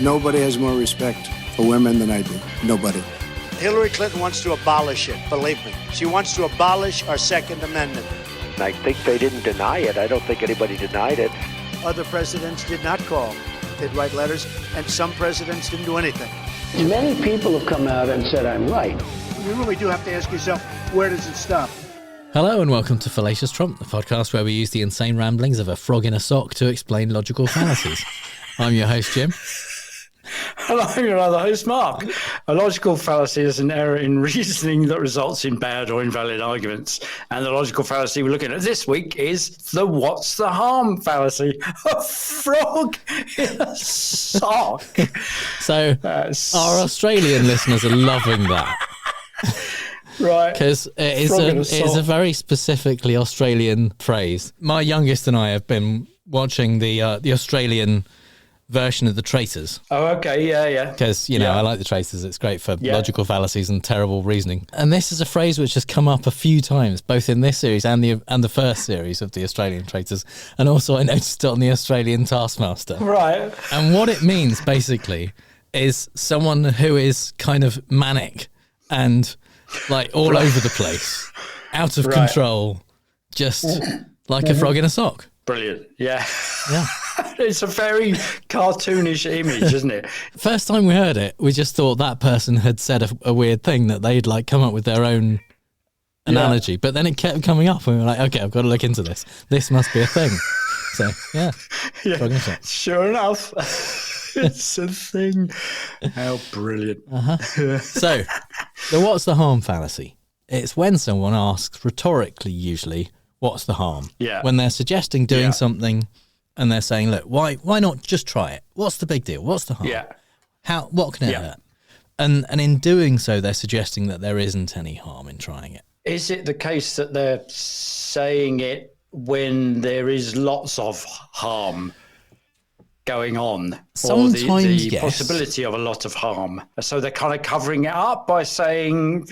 Nobody has more respect for women than I do. Nobody. Hillary Clinton wants to abolish it, believe me. She wants to abolish our Second Amendment. I think they didn't deny it. I don't think anybody denied it. Other presidents did not call. They'd write letters, and some presidents didn't do anything. Many people have come out and said I'm right. You really do have to ask yourself, where does it stop? Hello and welcome to Fallacious Trump, the podcast where we use the insane ramblings of a frog in a sock to explain logical fallacies. I'm your host, Jim. Hello, your other host, Mark. A logical fallacy is an error in reasoning that results in bad or invalid arguments. And the logical fallacy we're looking at this week is the what's the harm fallacy. A frog in a sock. So our Australian listeners are loving that. Right. Because it is a very specifically Australian phrase. My youngest and I have been watching the Australian version of The Traitors. Oh, okay, yeah. Because, I like The Traitors. It's great for logical fallacies and terrible reasoning. And this is a phrase which has come up a few times, both in this series and the first series of the Australian Traitors. And also I noticed it on the Australian Taskmaster. Right. And what it means, basically, is someone who is kind of manic and, like, all over the place, out of control, just like a frog in a sock. Brilliant. Yeah. Yeah. It's a very cartoonish image, isn't it? First time we heard it, we just thought that person had said a weird thing, that they'd like come up with their own analogy. But then it kept coming up and we were like, okay, I've got to look into this. This must be a thing. So, yeah. Sure enough. It's a thing. How brilliant. So, what's the harm fallacy? It's when someone asks rhetorically, usually, what's the harm? Yeah. When they're suggesting doing something and they're saying, look, why not just try it? What's the big deal? What's the harm? Yeah. What can it hurt? And in doing so, they're suggesting that there isn't any harm in trying it. Is it the case that they're saying it when there is lots of harm going on? Sometimes, or the yes. possibility of a lot of harm. So they're kind of covering it up by saying,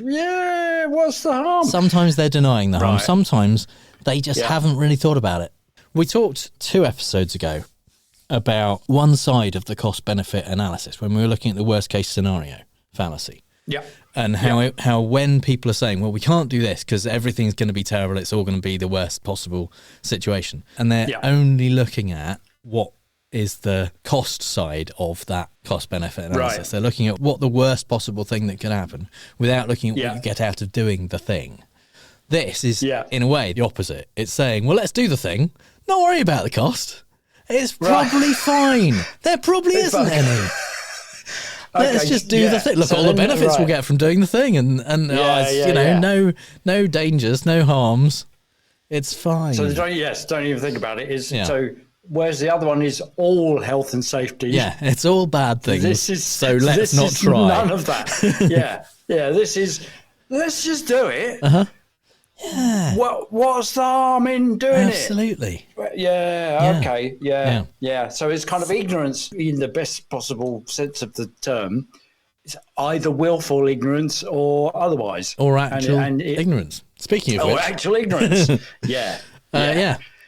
what's the harm? Sometimes they're denying the harm. Right. Sometimes they just haven't really thought about it. We talked 2 episodes ago about one side of the cost-benefit analysis when we were looking at the worst-case scenario fallacy. Yeah. And how when people are saying, well, we can't do this because everything's going to be terrible, it's all going to be the worst possible situation. And they're only looking at what is the cost side of that cost-benefit analysis. Right. They're looking at what the worst possible thing that could happen without looking at what you get out of doing the thing. This is, in a way, the opposite. It's saying, well, let's do the thing. Not worry about the cost. It's probably fine. There probably isn't any. Let's just do the thing. Look, so all the benefits we'll get from doing the thing, and no dangers, no harms. It's fine. So don't even think about it. So whereas the other one is all health and safety. Yeah, it's all bad things. Let's not try. None of that. This is let's just do it. Yeah. What's the harm in doing Absolutely. it? Yeah. Okay. Yeah. So it's kind of ignorance in the best possible sense of the term. It's either willful ignorance or otherwise. Or actual ignorance. Speaking of which. Or actual ignorance. Yeah.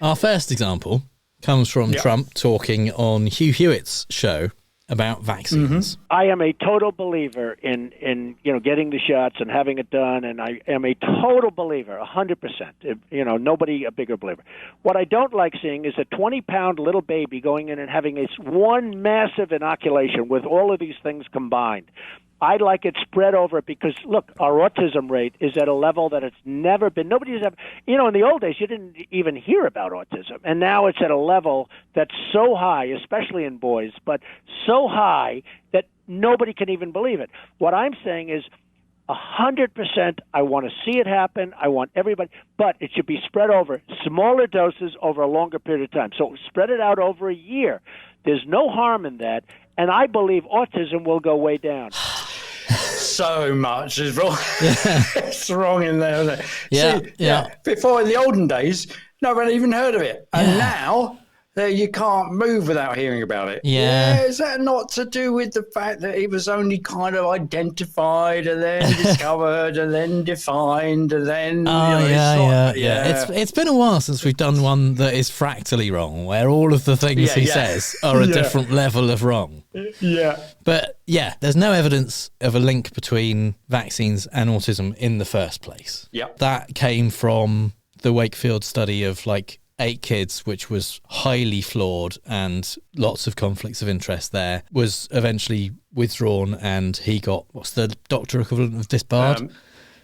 Our first example comes from Trump talking on Hugh Hewitt's show about vaccines. I am a total believer in getting the shots and having it done, and I am a total believer, 100%. Nobody a bigger believer. What I don't like seeing is a 20-pound little baby going in and having this one massive inoculation with all of these things combined. I like it spread over because, look, our autism rate is at a level that it's never been. Nobody's ever, in the old days, you didn't even hear about autism. And now it's at a level that's so high, especially in boys, but so high that nobody can even believe it. What I'm saying is 100%, I want to see it happen. I want everybody, but it should be spread over smaller doses over a longer period of time. So spread it out over a year. There's no harm in that. And I believe autism will go way down. So much is wrong. It's wrong in there, isn't it? Yeah. Before, in the olden days, no one even heard of it. And now You can't move without hearing about it. Yeah. Is that not to do with the fact that it was only kind of identified and then discovered and then defined and then... It's been a while since we've done one that is fractally wrong, where all of the things he says are a different level of wrong. Yeah. But yeah, there's no evidence of a link between vaccines and autism in the first place. Yep. That came from the Wakefield study of like 8 kids, which was highly flawed and lots of conflicts of interest there, was eventually withdrawn, and he got, what's the doctor equivalent of disbarred?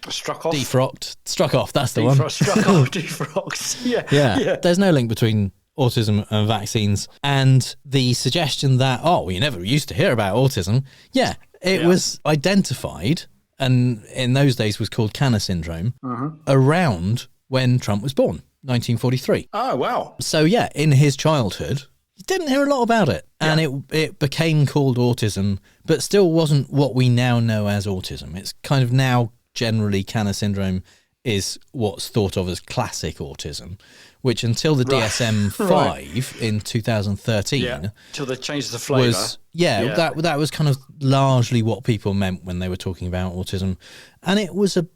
Struck off. Defrocked. Struck off, that's the one. Struck off, defrocked. Yeah. There's no link between autism and vaccines. And the suggestion that, you never used to hear about autism. Yeah, it was identified, and in those days was called Kanner syndrome, around when Trump was born. 1943. Oh, wow. So, yeah, in his childhood, you didn't hear a lot about it. And it became called autism, but still wasn't what we now know as autism. It's kind of now generally Kanner syndrome is what's thought of as classic autism, which until the DSM-5 in 2013... Till they changed the flavour. That was kind of largely what people meant when they were talking about autism. And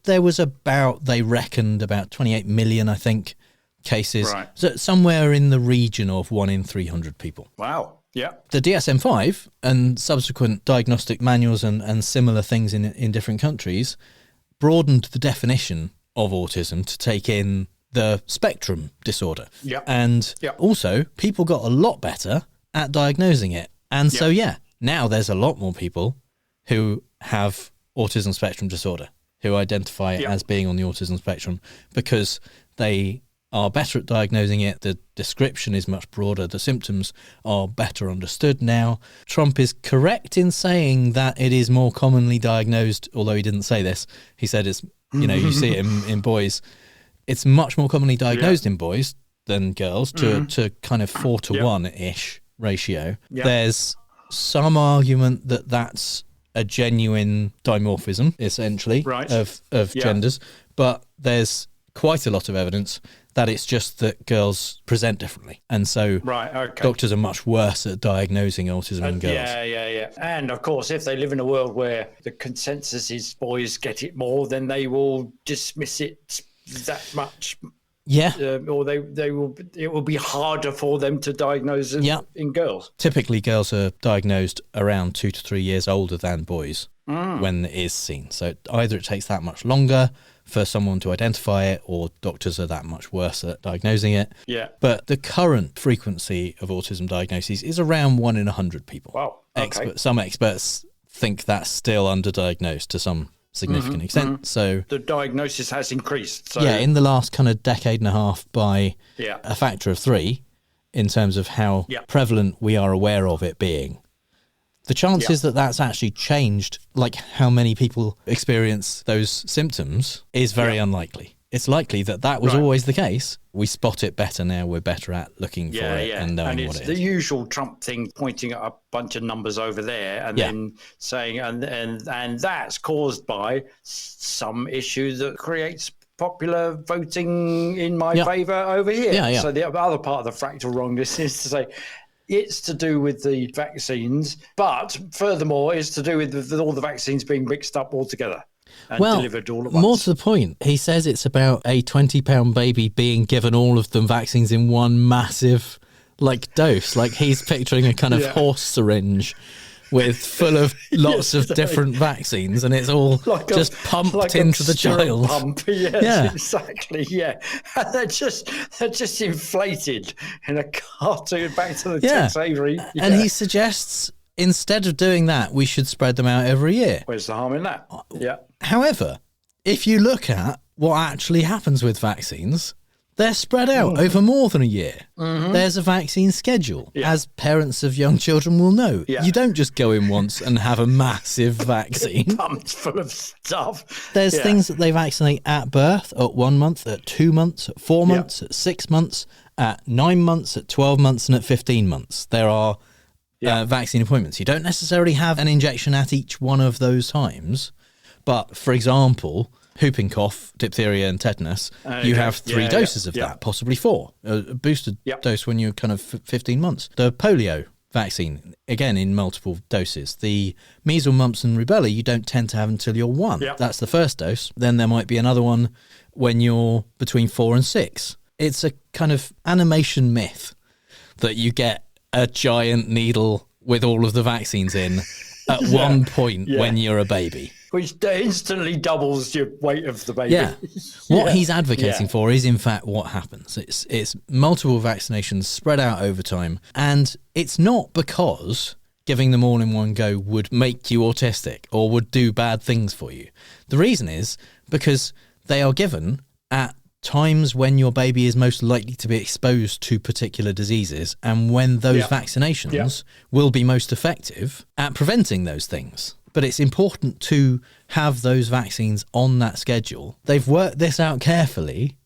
there was about, they reckoned, about 28 million, I think, cases, so somewhere in the region of 1 in 300 people. Wow. Yeah. The DSM-5 and subsequent diagnostic manuals and similar things in different countries broadened the definition of autism to take in the spectrum disorder. Yep. And also, people got a lot better at diagnosing it. And so, now there's a lot more people who have autism spectrum disorder, who identify it as being on the autism spectrum, because they are better at diagnosing it. The description is much broader. The symptoms are better understood now. Trump is correct in saying that it is more commonly diagnosed, although he didn't say this. He said it's, you see it in boys. It's much more commonly diagnosed in boys than girls, to kind of 4 to 1-ish ratio. Yep. There's some argument that that's a genuine dimorphism, essentially, of genders, but there's quite a lot of evidence that it's just that girls present differently. And so doctors are much worse at diagnosing autism in girls. Yeah. And of course, if they live in a world where the consensus is boys get it more, then they will dismiss it that much. Yeah. Or it will be harder for them to diagnose in girls. Typically, girls are diagnosed around 2 to 3 years older than boys when it is seen. So either it takes that much longer for someone to identify it, or doctors are that much worse at diagnosing it. Yeah. But the current frequency of autism diagnoses is around 1 in 100 people. Wow. Okay. Some experts think that's still underdiagnosed to some significant extent. So the diagnosis has increased. So in the last kind of decade and a half by a factor of 3 in terms of how prevalent we are aware of it being. The chances that that's actually changed, like how many people experience those symptoms, is very unlikely. It's likely that was always the case. We spot it better now. We're better at looking for it and knowing what it is. And it's the usual Trump thing, pointing at a bunch of numbers over there and then saying, and that's caused by some issue that creates popular voting in my favour over here. So the other part of the fractal wrongness is to say, it's to do with the vaccines, but furthermore, it's to do with all the vaccines being mixed up all together and delivered all at once. More to the point, he says it's about a 20-pound baby being given all of them vaccines in one massive, dose. Like he's picturing a kind of horse syringe with full of lots of different vaccines, and it's all just pumped into the child. Pump. Yes, exactly. Yeah, and they're just inflated in a cartoon back to the Tex Avery. Yeah. And he suggests instead of doing that, we should spread them out every year. Where's the harm in that? Yeah. However, if you look at what actually happens with vaccines, they're spread out over more than a year. There's a vaccine schedule, as parents of young children will know. You don't just go in once and have a massive vaccine. Pumped full of stuff. There's things that they vaccinate at birth, at 1 month, at 2 months, at 4 months, at 6 months, at 9 months, at 12 months, and at 15 months. There are vaccine appointments. You don't necessarily have an injection at each one of those times. But, for example, whooping cough, diphtheria, and tetanus, you have 3 doses of that, possibly 4. A boosted dose when you're kind of 15 months. The polio vaccine, again, in multiple doses. The measles, mumps, and rubella, you don't tend to have until you're 1. Yep. That's the first dose. Then there might be another one when you're between 4 and 6. It's a kind of animation myth that you get a giant needle with all of the vaccines in at one point when you're a baby. Which instantly doubles your weight of the baby. Yeah. What he's advocating for is, in fact, what happens. It's multiple vaccinations spread out over time. And it's not because giving them all in one go would make you autistic or would do bad things for you. The reason is because they are given at times when your baby is most likely to be exposed to particular diseases and when those vaccinations will be most effective at preventing those things. But it's important to have those vaccines on that schedule. They've worked this out carefully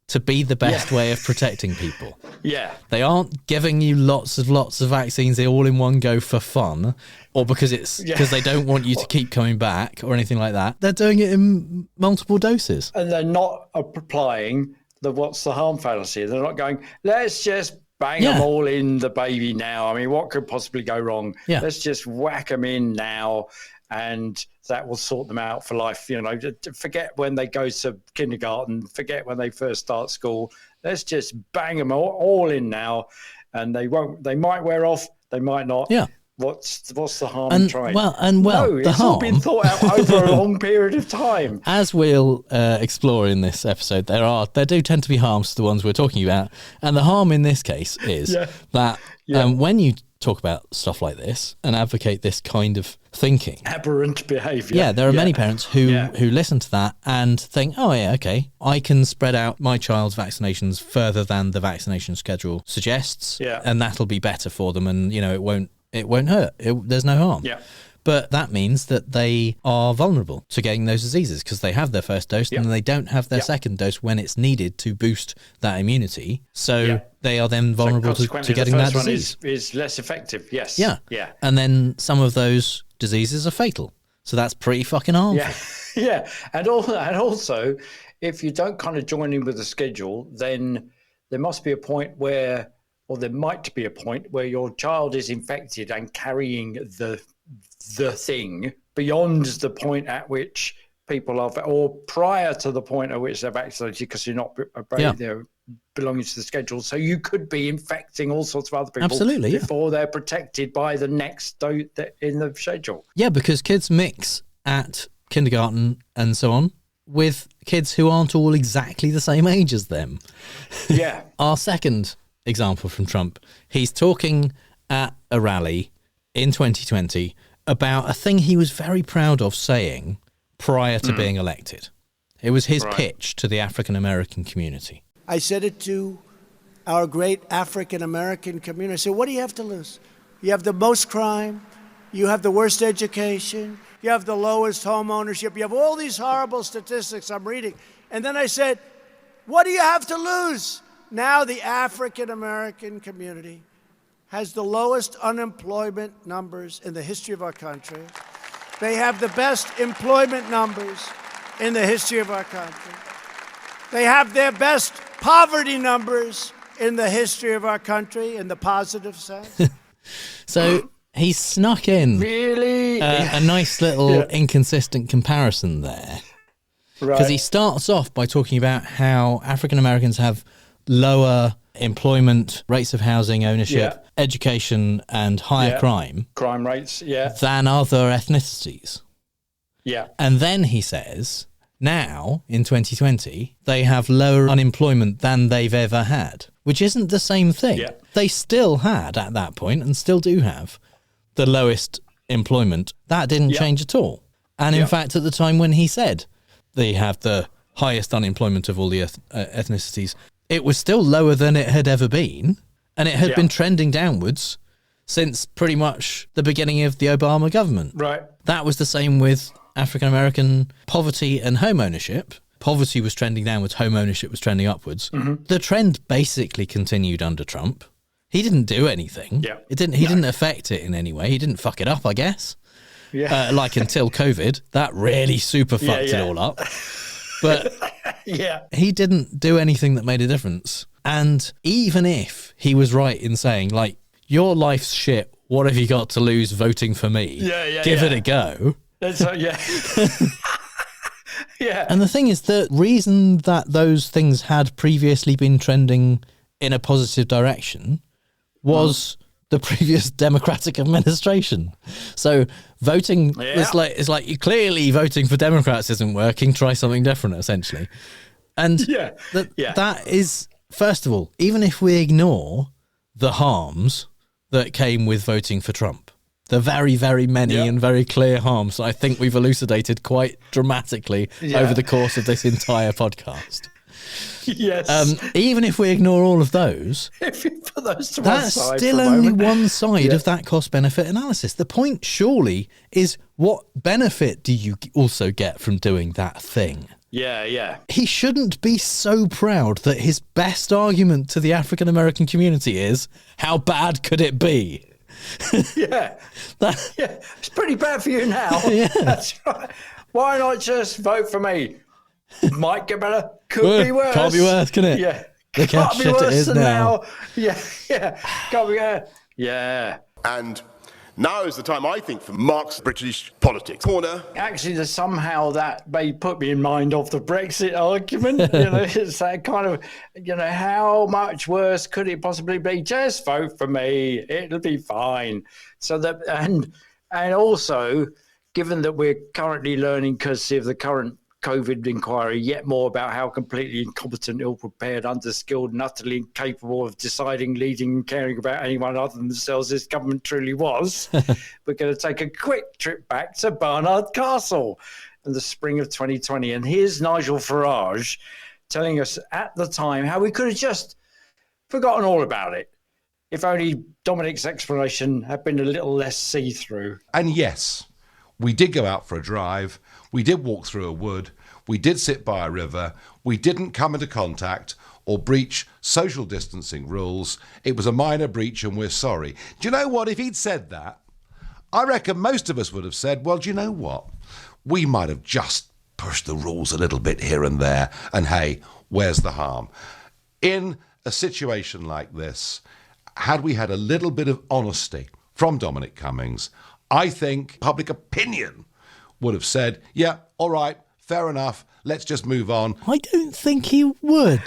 to be the best way of protecting people. Yeah. They aren't giving you lots of vaccines all in one go for fun or because they don't want you to keep coming back or anything like that. They're doing it in multiple doses. And they're not applying what's the harm fallacy. They're not going, let's just bang them all in the baby now. I mean, what could possibly go wrong? Yeah. Let's just whack them in now. And that will sort them out for life. You know, forget when they go to kindergarten, forget when they first start school. Let's just bang them all in now, and they might wear off, they might not. Yeah. What's the harm in trying? No, the it's harm all been thought out over a long period of time. As we'll explore in this episode, there do tend to be harms to the ones we're talking about, and the harm in this case is that when you talk about stuff like this and advocate this kind of thinking, aberrant behaviour. Yeah, there are many parents who listen to that and think, oh yeah, okay, I can spread out my child's vaccinations further than the vaccination schedule suggests, and that'll be better for them, and you know it won't hurt. There's no harm. Yeah. But that means that they are vulnerable to getting those diseases because they have their first dose and they don't have their second dose when it's needed to boost that immunity. So they are then vulnerable to getting that disease. Is less effective, yes. Yeah. Yeah. And then some of those diseases are fatal. So that's pretty fucking harmful. Yeah. And also, if you don't kind of join in with the schedule, then there must be a point where, or there might be a point where your child is infected and carrying the thing beyond the point at which people are, or prior to the point at which they're vaccinated, because you're not belonging to the schedule. So you could be infecting all sorts of other people before they're protected by the next dose in the schedule. Yeah, because kids mix at kindergarten and so on with kids who aren't all exactly the same age as them. Yeah. Our second example from Trump, he's talking at a rally in 2020 about a thing he was very proud of saying prior to being elected. It was his pitch to the African American community. I said it to our great African American community. I said, what do you have to lose? You have the most crime. You have the worst education. You have the lowest home ownership. You have all these horrible statistics I'm reading. And then I said, what do you have to lose? Now the African American community has the lowest unemployment numbers in the history of our country. They have the best employment numbers in the history of our country. They have their best poverty numbers in the history of our country, in the positive sense. So he snuck in a nice little inconsistent comparison there. Because he starts off by talking about how African Americans have lower employment, rates of housing ownership, education, and higher crime rates, than other ethnicities. Yeah. And then he says, now, in 2020, they have lower unemployment than they've ever had, which isn't the same thing. Yeah. They still had, at that point, and still do have, the lowest employment. That didn't change at all. And in fact, at the time when he said they have the highest unemployment of all the ethnicities, it was still lower than it had ever been, and it had been trending downwards since pretty much the beginning of the Obama government. Right. That was the same with African-American poverty and home ownership. Poverty was trending downwards, home ownership was trending upwards. Mm-hmm. The trend basically continued under Trump. He didn't do anything. Yeah. He didn't affect it in any way. He didn't fuck it up, I guess. Yeah. Like until COVID. That really super fucked it all up. But Yeah. he didn't do anything that made a difference. And even if he was right in saying, like, your life's shit, what have you got to lose voting for me? Give it a go. Yeah. Yeah. And the thing is, the reason that those things had previously been trending in a positive direction was the previous Democratic administration. So voting is like you clearly voting for Democrats isn't working. Try something different, essentially. And that is, first of all, even if we ignore the harms that came with voting for Trump, the very, very many and very clear harms that I think we've elucidated quite dramatically over the course of this entire podcast. Yes. Even if we ignore all of those, If you put those to one that's side still for a only moment. one side of that cost-benefit analysis. The point, surely, is what benefit do you also get from doing that thing? Yeah. He shouldn't be so proud that his best argument to the African-American community is, how bad could it be? Yeah. It's pretty bad for you now. That's right. Why not just vote for me? Might get better. Could be worse. Can't be worse, can it? Yeah. Look how Can't be shit it worse is than now. Yeah. Can't be worse. Yeah. And now is the time, I think, for Mark's British politics corner. Actually, there's somehow that may put me in mind of the Brexit argument. It's that kind of, how much worse could it possibly be? Just vote for me. It'll be fine. So that, and also, given that we're currently learning, courtesy of the current COVID inquiry, yet more about how completely incompetent, ill-prepared, underskilled, and utterly incapable of deciding, leading, and caring about anyone other than themselves this government truly was, we're going to take a quick trip back to Barnard Castle in the spring of 2020. And here's Nigel Farage telling us at the time how we could have just forgotten all about it if only Dominic's explanation had been a little less see-through. And yes, we did go out for a drive. We did walk through a wood. We did sit by a river. We didn't come into contact or breach social distancing rules. It was a minor breach and we're sorry. Do you know what? If he'd said that, I reckon most of us would have said, well, do you know what? We might have just pushed the rules a little bit here and there. And hey, where's the harm? In a situation like this, had we had a little bit of honesty from Dominic Cummings, I think public opinion would have said, yeah, all right, fair enough, let's just move on. I don't think he would.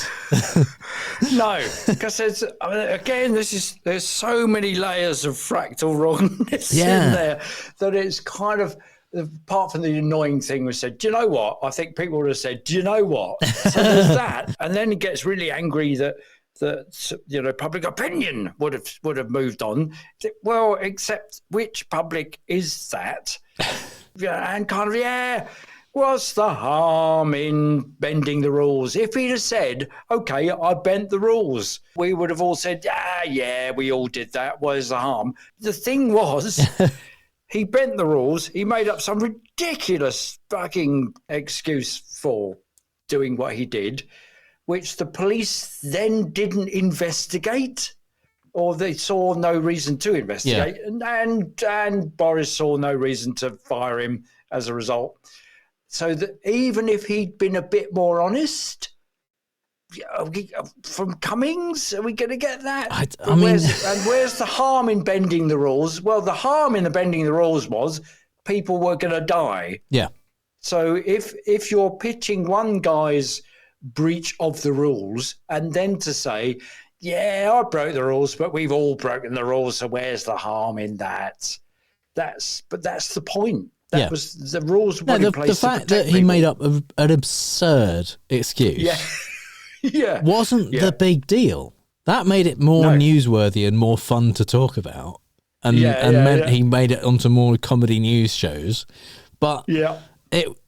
No, because there's so many layers of fractal wrongness in there that it's kind of, apart from the annoying thing we said, do you know what? I think people would have said, do you know what? So there's that. And then he gets really angry that public opinion would have moved on. Well, except which public is that? And kind of, what's the harm in bending the rules? If he'd have said, okay, I bent the rules, we would have all said, yeah, we all did that. Where's the harm? The thing was, he bent the rules. He made up some ridiculous fucking excuse for doing what he did, which the police then didn't investigate, or they saw no reason to investigate, and Boris saw no reason to fire him as a result. So that even if he'd been a bit more honest, from Cummings, are we going to get that? Where's the harm in bending the rules? Well, the harm in the bending the rules was people were going to die. Yeah. So if you're pitching one guy's breach of the rules and then to say, yeah, I broke the rules, but we've all broken the rules, so where's the harm in that? That's the point. That was the rules were in place. The fact that he made up an absurd excuse wasn't the big deal. That made it more newsworthy and more fun to talk about, and meant he made it onto more comedy news shows. But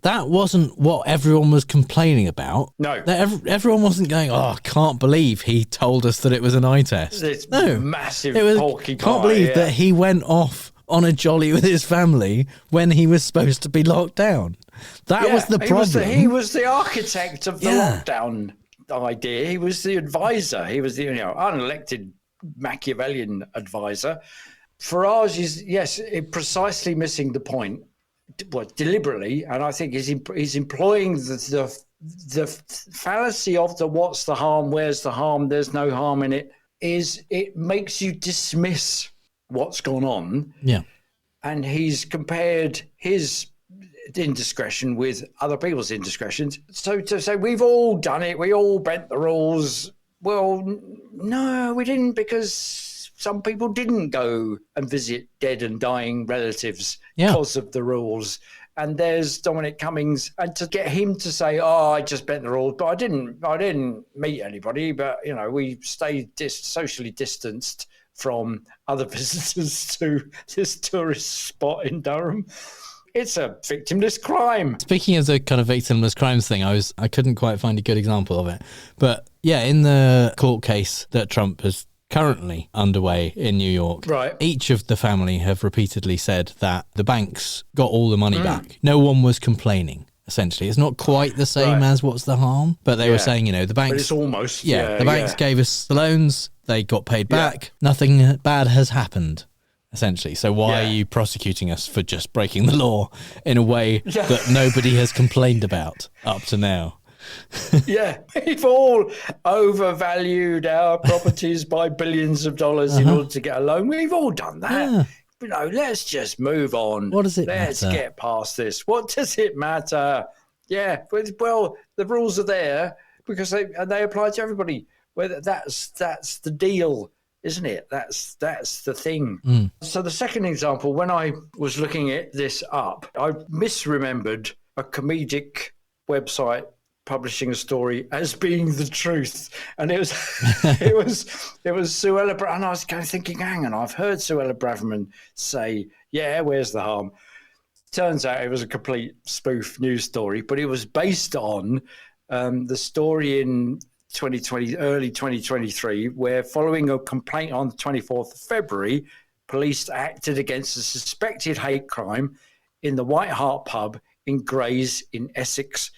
that wasn't what everyone was complaining about. No. Everyone wasn't going, I can't believe he told us that it was an eye test. It's massive porky pie. Can't believe that he went off on a jolly with his family when he was supposed to be locked down. That was the problem. He was the architect of the lockdown idea. He was the advisor. He was the unelected Machiavellian advisor. Farage is, precisely missing the point. Well, deliberately, and I think he's employing the the fallacy of the what's the harm, where's the harm, there's no harm in it, is it makes you dismiss what's gone on. Yeah. And he's compared his indiscretion with other people's indiscretions. So to say we've all done it, we all bent the rules. Well, no, we didn't, because some people didn't go and visit dead and dying relatives because of the rules. And there's Dominic Cummings, and to get him to say, "Oh, I just bent the rules, but I didn't meet anybody, but we stayed socially distanced from other visitors to this tourist spot in Durham." It's a victimless crime. Speaking of the kind of victimless crimes thing, I couldn't quite find a good example of it. But yeah, in the court case that Trump has currently underway in New York, right, each of the family have repeatedly said that the banks got all the money back. No one was complaining. Essentially, it's not quite the same as what's the harm, but they were saying, the banks. But it's almost. The banks gave us the loans, they got paid back. Nothing bad has happened, essentially. So why are you prosecuting us for just breaking the law in a way that nobody has complained about up to now? We've all overvalued our properties by billions of dollars in order to get a loan. We've all done that. Let's just move on. What does it Let's matter? get past this. What does it matter? Yeah, well, the rules are there because they apply to everybody. Whether that's the deal, isn't it? That's the thing. So the second example, when I was looking at this up, I misremembered a comedic website publishing a story as being the truth, and it was Suella Braverman, and I was kind of thinking, hang on, I've heard Suella Braverman say, where's the harm? Turns out it was a complete spoof news story, but it was based on the story in 2020, early 2023, where following a complaint on the 24th of February, police acted against a suspected hate crime in the White Hart pub in Grays in Essex,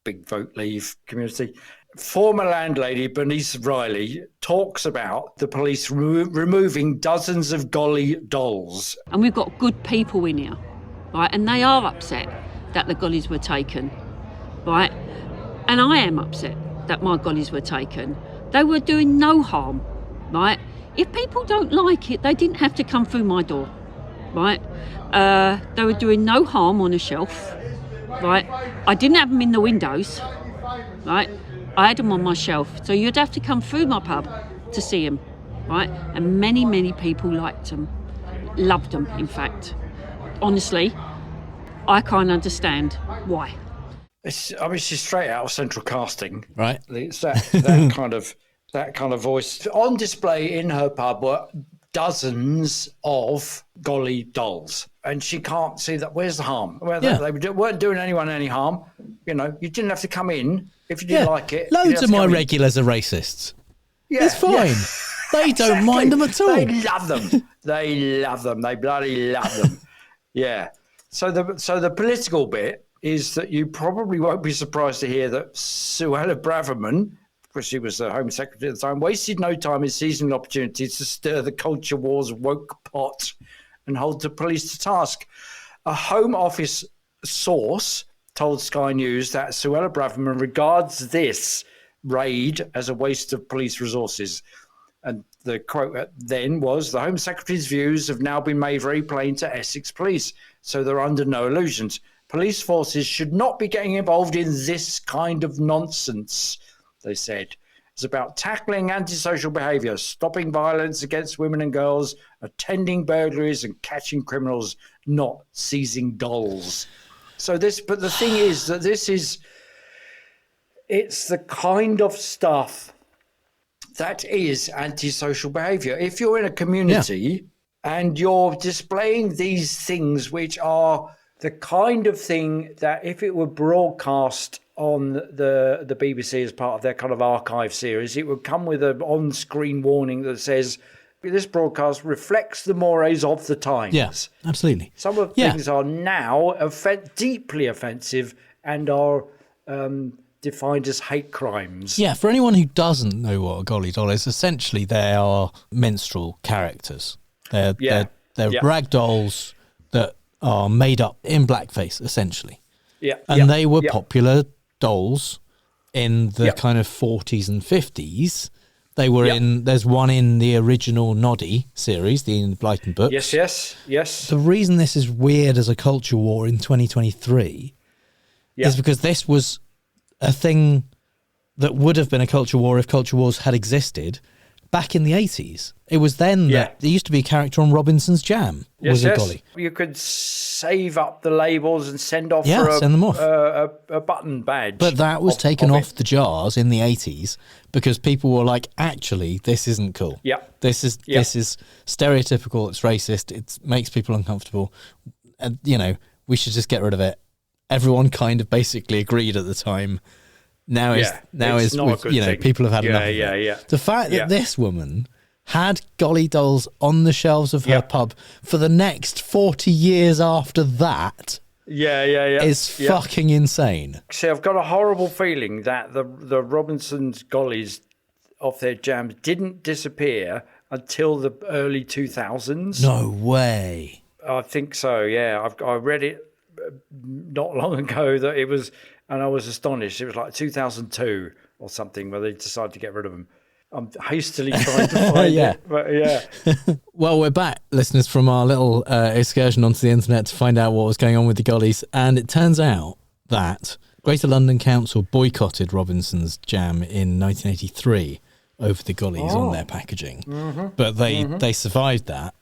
big vote leave community. Former landlady Bernice Riley talks about the police removing dozens of golly dolls. And we've got good people in here, right? And they are upset that the gollies were taken, right? And I am upset that my gollies were taken. They were doing no harm, right? If people don't like it, they didn't have to come through my door, right? They were doing no harm on a shelf, right? I didn't have them in the windows, right? I had them on my shelf. So you'd have to come through my pub to see them, right? And many, many people liked them, loved them, in fact. Honestly, I can't understand why. She's straight out of Central Casting, right? It's that kind of voice. On display in her pub were dozens of golly dolls, and she can't see that. Where's the harm? They weren't doing anyone any harm. You didn't have to come in if you didn't like it. Loads of my regulars are racists. It's fine. They don't mind them at all. They love them. They love them. They bloody love them. Yeah. So the political bit is that you probably won't be surprised to hear that Suella Braverman, because she was the Home Secretary at the time, wasted no time in seizing opportunities to stir the culture war's woke pot and hold the police to task. A Home Office source told Sky News that Suella Braverman regards this raid as a waste of police resources. And the quote then was, the Home Secretary's views have now been made very plain to Essex Police, so they're under no illusions. Police forces should not be getting involved in this kind of nonsense, they said. It's about tackling antisocial behaviour, stopping violence against women and girls, attending burglaries and catching criminals, not seizing dolls. But the thing is that it's the kind of stuff that is antisocial behaviour. If you're in a community and you're displaying these things which are the kind of thing that if it were broadcast on the BBC as part of their kind of archive series, it would come with an on-screen warning that says, this broadcast reflects the mores of the times. Yes, absolutely. Some of the things are now deeply offensive and are defined as hate crimes. Yeah, for anyone who doesn't know what a golly doll is, essentially they are minstrel characters. They're rag dolls that are made up in blackface, essentially. Yeah. And they were popular dolls in the kind of 40s and 50s. They were in, there's one in the original Noddy series, the Ian Blyton books. Yes. The reason this is weird as a culture war in 2023 is because this was a thing that would have been a culture war if culture wars had existed back in the 80s. It was then that there used to be a character on Robinson's Jam was a golly. You could save up the labels and send off send them off. A button badge. But that was taken off the jars in the 80s because people were like, actually, this isn't cool. This is stereotypical, it's racist, it makes people uncomfortable. And, you know, we should just get rid of it. Everyone kind of basically agreed at the time. Now is people have had enough of it. The fact that this woman had golly dolls on the shelves of her pub for the next 40 years after that is fucking insane. See, I've got a horrible feeling that the Robinson's gollies off their jams didn't disappear until the early 2000s. No way. I think so, yeah. I read it not long ago that it was... And I was astonished. It was like 2002 or something where they decided to get rid of them. I'm hastily trying to find it. But Well, we're back, listeners, from our little excursion onto the internet to find out what was going on with the gollies. And it turns out that Greater London Council boycotted Robinson's Jam in 1983 over the gollies on their packaging. But they survived that.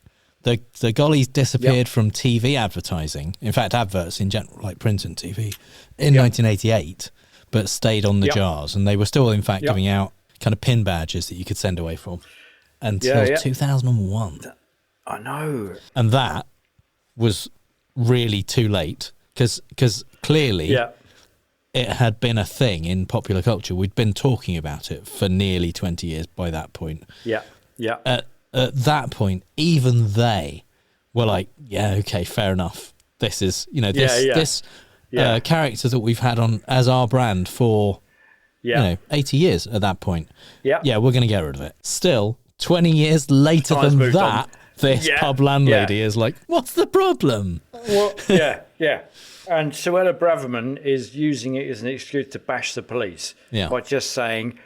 The gollies disappeared from TV advertising, in fact, adverts in general, like print and TV, in 1988, but stayed on the jars. And they were still, in fact, giving out kind of pin badges that you could send away from until 2001. I know. And that was really too late because clearly it had been a thing in popular culture. We'd been talking about it for nearly 20 years by that point. At that point, even they were like, yeah, okay, fair enough. This is, this character that we've had on as our brand for, 80 years at that point. We're going to get rid of it. Still, 20 years later than that, this pub landlady is like, what's the problem? Well, And Suella Braverman is using it as an excuse to bash the police by just saying,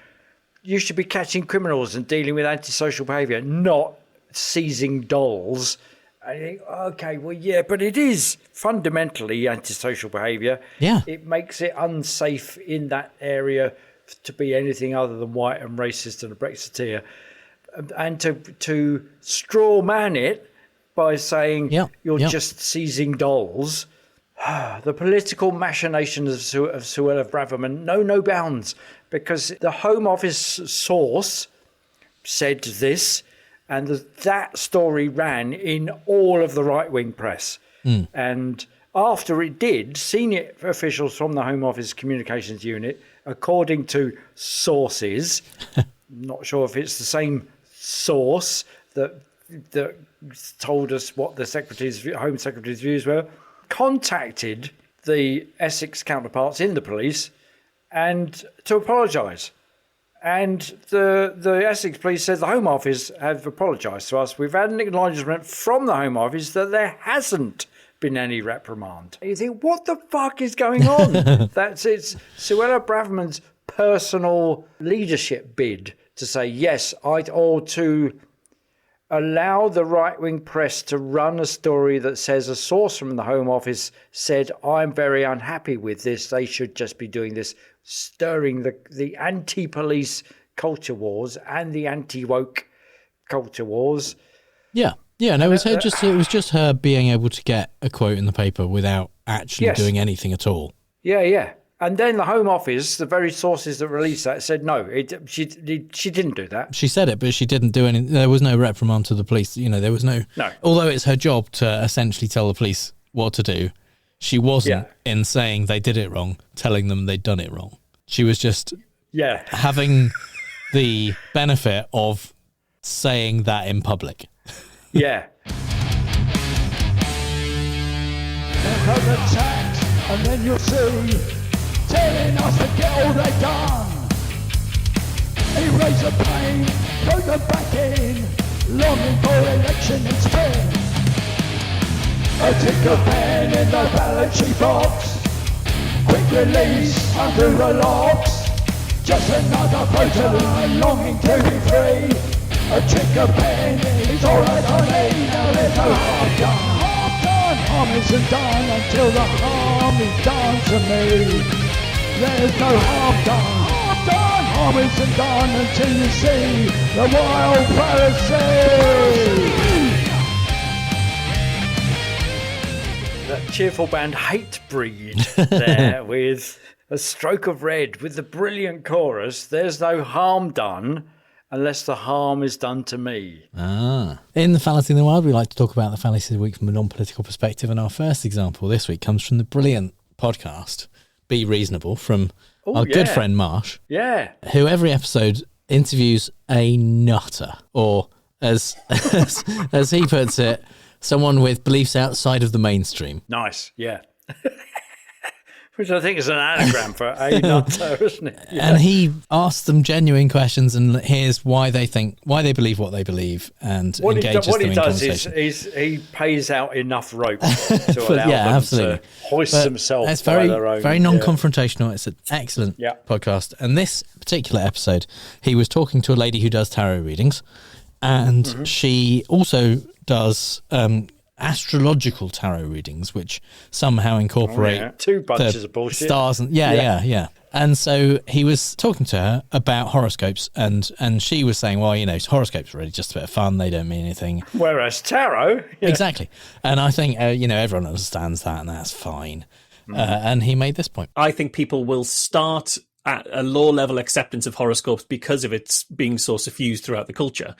you should be catching criminals and dealing with antisocial behaviour, not seizing dolls. I think, okay, well, but it is fundamentally antisocial behaviour. It makes it unsafe in that area to be anything other than white and racist and a Brexiteer. And to straw man it by saying you're just seizing dolls. The political machinations of Suella Braverman know no bounds, because the Home Office source said this, and that story ran in all of the right-wing press. And after it did, senior officials from the Home Office Communications Unit, according to sources, not sure if it's the same source that told us what the Home Secretary's views were, contacted the Essex counterparts in the police and to apologise. And the Essex police said the Home Office have apologised to us. We've had an acknowledgement from the Home Office that there hasn't been any reprimand. You think, what the fuck is going on? It's Suella Braverman's personal leadership bid to say, yes, or to allow the right-wing press to run a story that says a source from the Home Office said, I'm very unhappy with this, they should just be doing this, stirring the anti-police culture wars and the anti-woke culture wars. No, it was just her being able to get a quote in the paper without actually doing anything at all. And then the Home Office, the very sources that released that, said no, she didn't do that. She said it, but she didn't do anything. There was no reprimand to the police. There was no. Although it's her job to essentially tell the police what to do, she wasn't in saying they did it wrong, telling them they'd done it wrong. She was just having the benefit of saying that in public. And then you'll see, telling us to get all they done. Erase the pain, throw them back in, longing for election in spring. A tick of pen in the ballot sheet box, quick release under the locks. just another voter longing to be free. A trick of pen is alright on me. Now there's no harm done. Harm isn't done until the harm is done to me. There's no harm done. Harm isn't done until you see the wild fallacy. That cheerful band Hatebreed there with A Stroke of Red with the brilliant chorus, there's no harm done unless the harm is done to me. In the Fallacy in the Wild, we like to talk about the fallacy of the week from a non-political perspective, and our first example this week comes from the brilliant podcast Be Reasonable from our good friend Marsh, who every episode interviews a nutter, or as he puts it, someone with beliefs outside of the mainstream. Nice, yeah. Which I think is an anagram for a nutter, isn't it? Yeah. And he asks them genuine questions and hears why they believe what they believe, and engages them in conversation. What he does is he pays out enough rope to allow them to hoist themselves it's by their own. Very non-confrontational. It's an excellent podcast. And this particular episode, he was talking to a lady who does tarot readings, and she also does astrological tarot readings, which somehow incorporate two bunches of bullshit stars and and so he was talking to her about horoscopes, and she was saying, well, horoscopes are really just a bit of fun, they don't mean anything, whereas tarot exactly. And I think everyone understands that, and that's fine. And he made this point. I think people will start at a low level acceptance of horoscopes because of its being so suffused throughout the culture,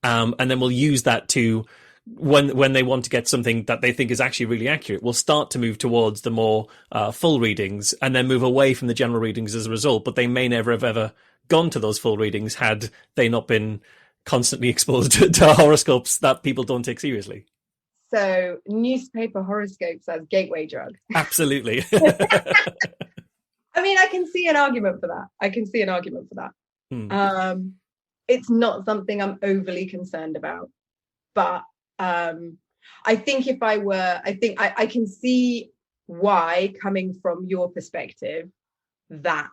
and then we'll use that to when they want to get something that they think is actually really accurate, we'll start to move towards the more full readings, and then move away from the general readings as a result. But they may never have ever gone to those full readings had they not been constantly exposed to horoscopes that people don't take seriously. So newspaper horoscopes as gateway drug. Absolutely. I mean, I can see an argument for that. It's not something I'm overly concerned about, but I think if I were, I can see why, coming from your perspective, that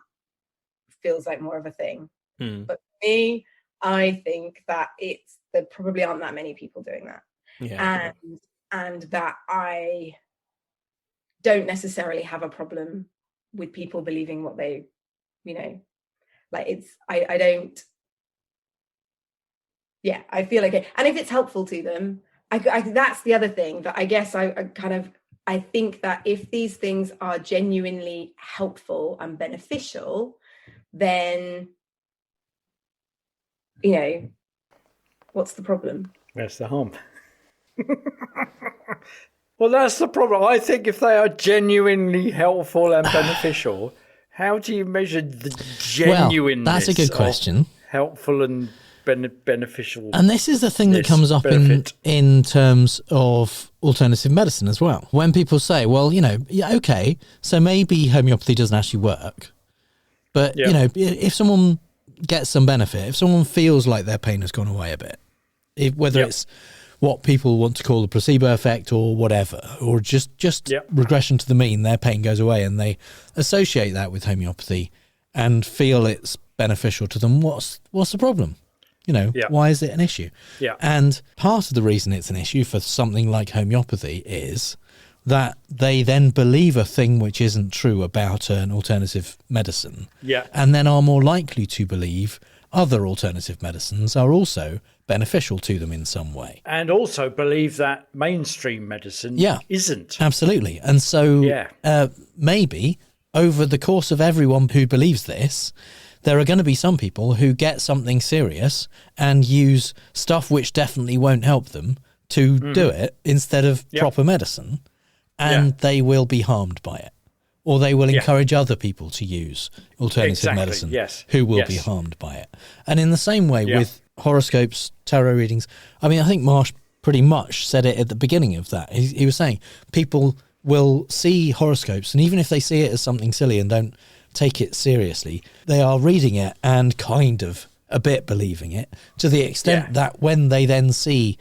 feels like more of a thing. But for me, I think that there probably aren't that many people doing that. Yeah. And that I don't necessarily have a problem with people believing what they, I don't. Yeah, I feel like it. And if it's helpful to them, I that's the other thing that I guess I think that if these things are genuinely helpful and beneficial, then, what's the problem? Where's the harm? Well, that's the problem. I think if they are genuinely helpful and beneficial, how do you measure the genuineness? Well, that's a good question. Helpful and beneficial. And this is the thing that comes up in terms of alternative medicine as well. When people say, well, okay, so maybe homeopathy doesn't actually work, but if someone gets some benefit, if someone feels like their pain has gone away a bit, whether it's what people want to call the placebo effect or whatever, or just regression to the mean, their pain goes away, and they associate that with homeopathy and feel it's beneficial to them, what's the problem? Why is it an issue? Yeah. And part of the reason it's an issue for something like homeopathy is that they then believe a thing which isn't true about an alternative medicine. Yeah. And then are more likely to believe other alternative medicines are also beneficial to them in some way. And also believe that mainstream medicine isn't. Absolutely. And so maybe over the course of everyone who believes this, there are going to be some people who get something serious and use stuff which definitely won't help them to do it instead of proper medicine, and they will be harmed by it. Or they will encourage other people to use alternative medicine who will be harmed by it. And in the same way with horoscopes, tarot readings, I mean, I think Marsh pretty much said it at the beginning of that. He was saying people will see horoscopes, and even if they see it as something silly and don't take it seriously, they are reading it and kind of a bit believing it, to the extent that when they then see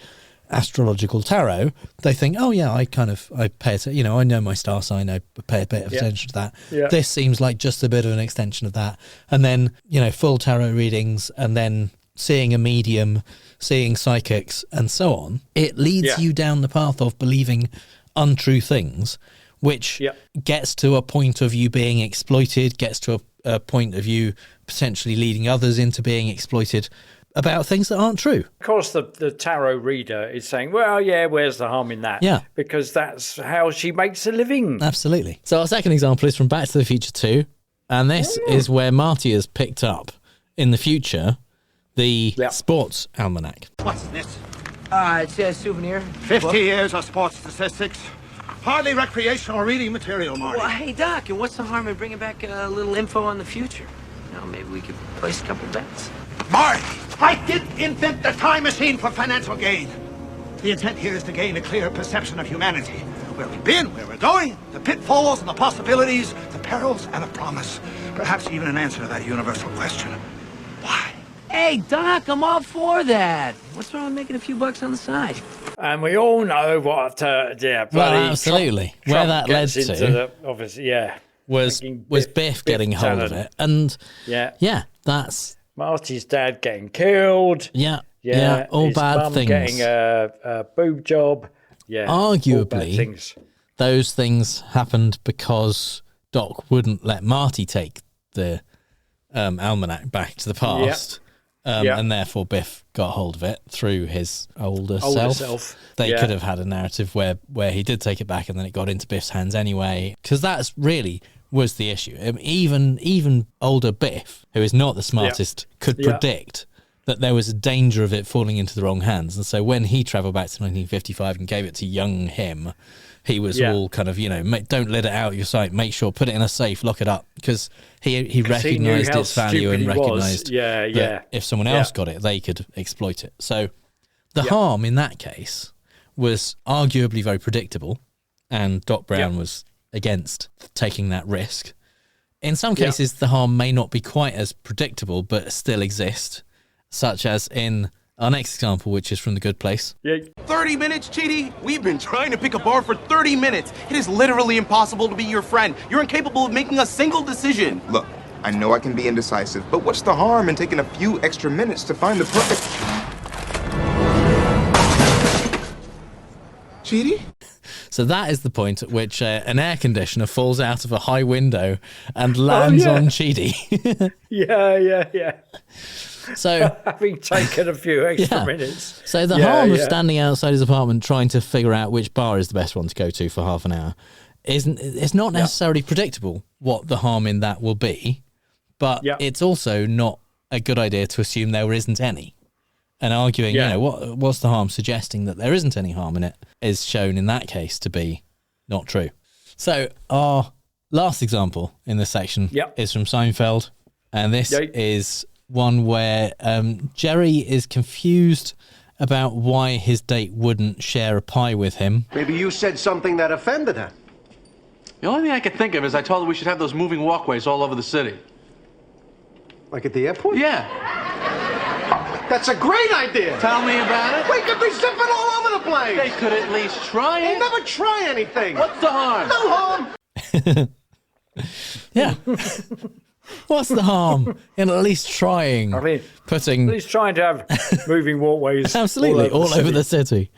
astrological tarot, they think, oh yeah, I pay attention, I know my star sign, I pay a bit of attention to that. Yeah. This seems like just a bit of an extension of that. And then, full tarot readings, and then seeing a medium, seeing psychics, and so on. It leads you down the path of believing untrue things, which gets to a point of you being exploited, gets to a point of you potentially leading others into being exploited about things that aren't true. Of course, the tarot reader is saying, well, yeah, where's the harm in that? Yeah. Because that's how she makes a living. Absolutely. So our second example is from Back to the Future 2, and this is where Marty has picked up, in the future, the sports almanac. What's this? It's a souvenir. 50 years of sports statistics. Hardly recreational reading material, Marty. Well, hey, Doc, and what's the harm in bringing back a little info on the future? Maybe we could place a couple bets. Marty, I didn't invent the time machine for financial gain. The intent here is to gain a clear perception of humanity. Where we've been, where we're going, the pitfalls and the possibilities, the perils and the promise. Perhaps even an answer to that universal question. Why? Hey, Doc, I'm all for that. What's wrong with making a few bucks on the side? And we all know what, absolutely. Where that led to, obviously, was Biff getting hold of it. And that's Marty's dad getting killed. Yeah, all his bad mum things. Getting a boob job. Yeah, arguably, those things happened because Doc wouldn't let Marty take the almanac back to the past. And therefore Biff got hold of it through his older self. They could have had a narrative where he did take it back and then it got into Biff's hands anyway, because that's really was the issue. Even older Biff, who is not the smartest, could predict that there was a danger of it falling into the wrong hands. And so when he travelled back to 1955 and gave it to young him, he was all kind of, don't let it out of your sight, make sure, put it in a safe, lock it up, because he recognised its value and recognised that if someone else got it, they could exploit it. So the harm in that case was arguably very predictable, and Doc Brown was against taking that risk. In some cases, the harm may not be quite as predictable, but still exist, such as in our next example, which is from The Good Place. 30 minutes, Chidi? We've been trying to pick a bar for 30 minutes. It is literally impossible to be your friend. You're incapable of making a single decision. Look, I know I can be indecisive, but what's the harm in taking a few extra minutes to find the perfect... Chidi? So that is the point at which an air conditioner falls out of a high window and lands on Chidi. Yeah. So having taken a few extra minutes. So the harm of standing outside his apartment trying to figure out which bar is the best one to go to for half an hour it's not necessarily predictable what the harm in that will be, but it's also not a good idea to assume there isn't any. And arguing, what's the harm, suggesting that there isn't any harm in it, is shown in that case to be not true. So our last example in this section is from Seinfeld, and this is one where Jerry is confused about why his date wouldn't share a pie with him. Maybe you said something that offended her. The only thing I could think of is I told her we should have those moving walkways all over the city. Like at the airport? Yeah. That's a great idea. Tell me about it. We could be zipping all over the place. They could at least try it. They never try anything. What's the harm? No harm. Yeah. What's the harm in at least trying? I mean, putting at least trying to have moving walkways. Absolutely, all over the city.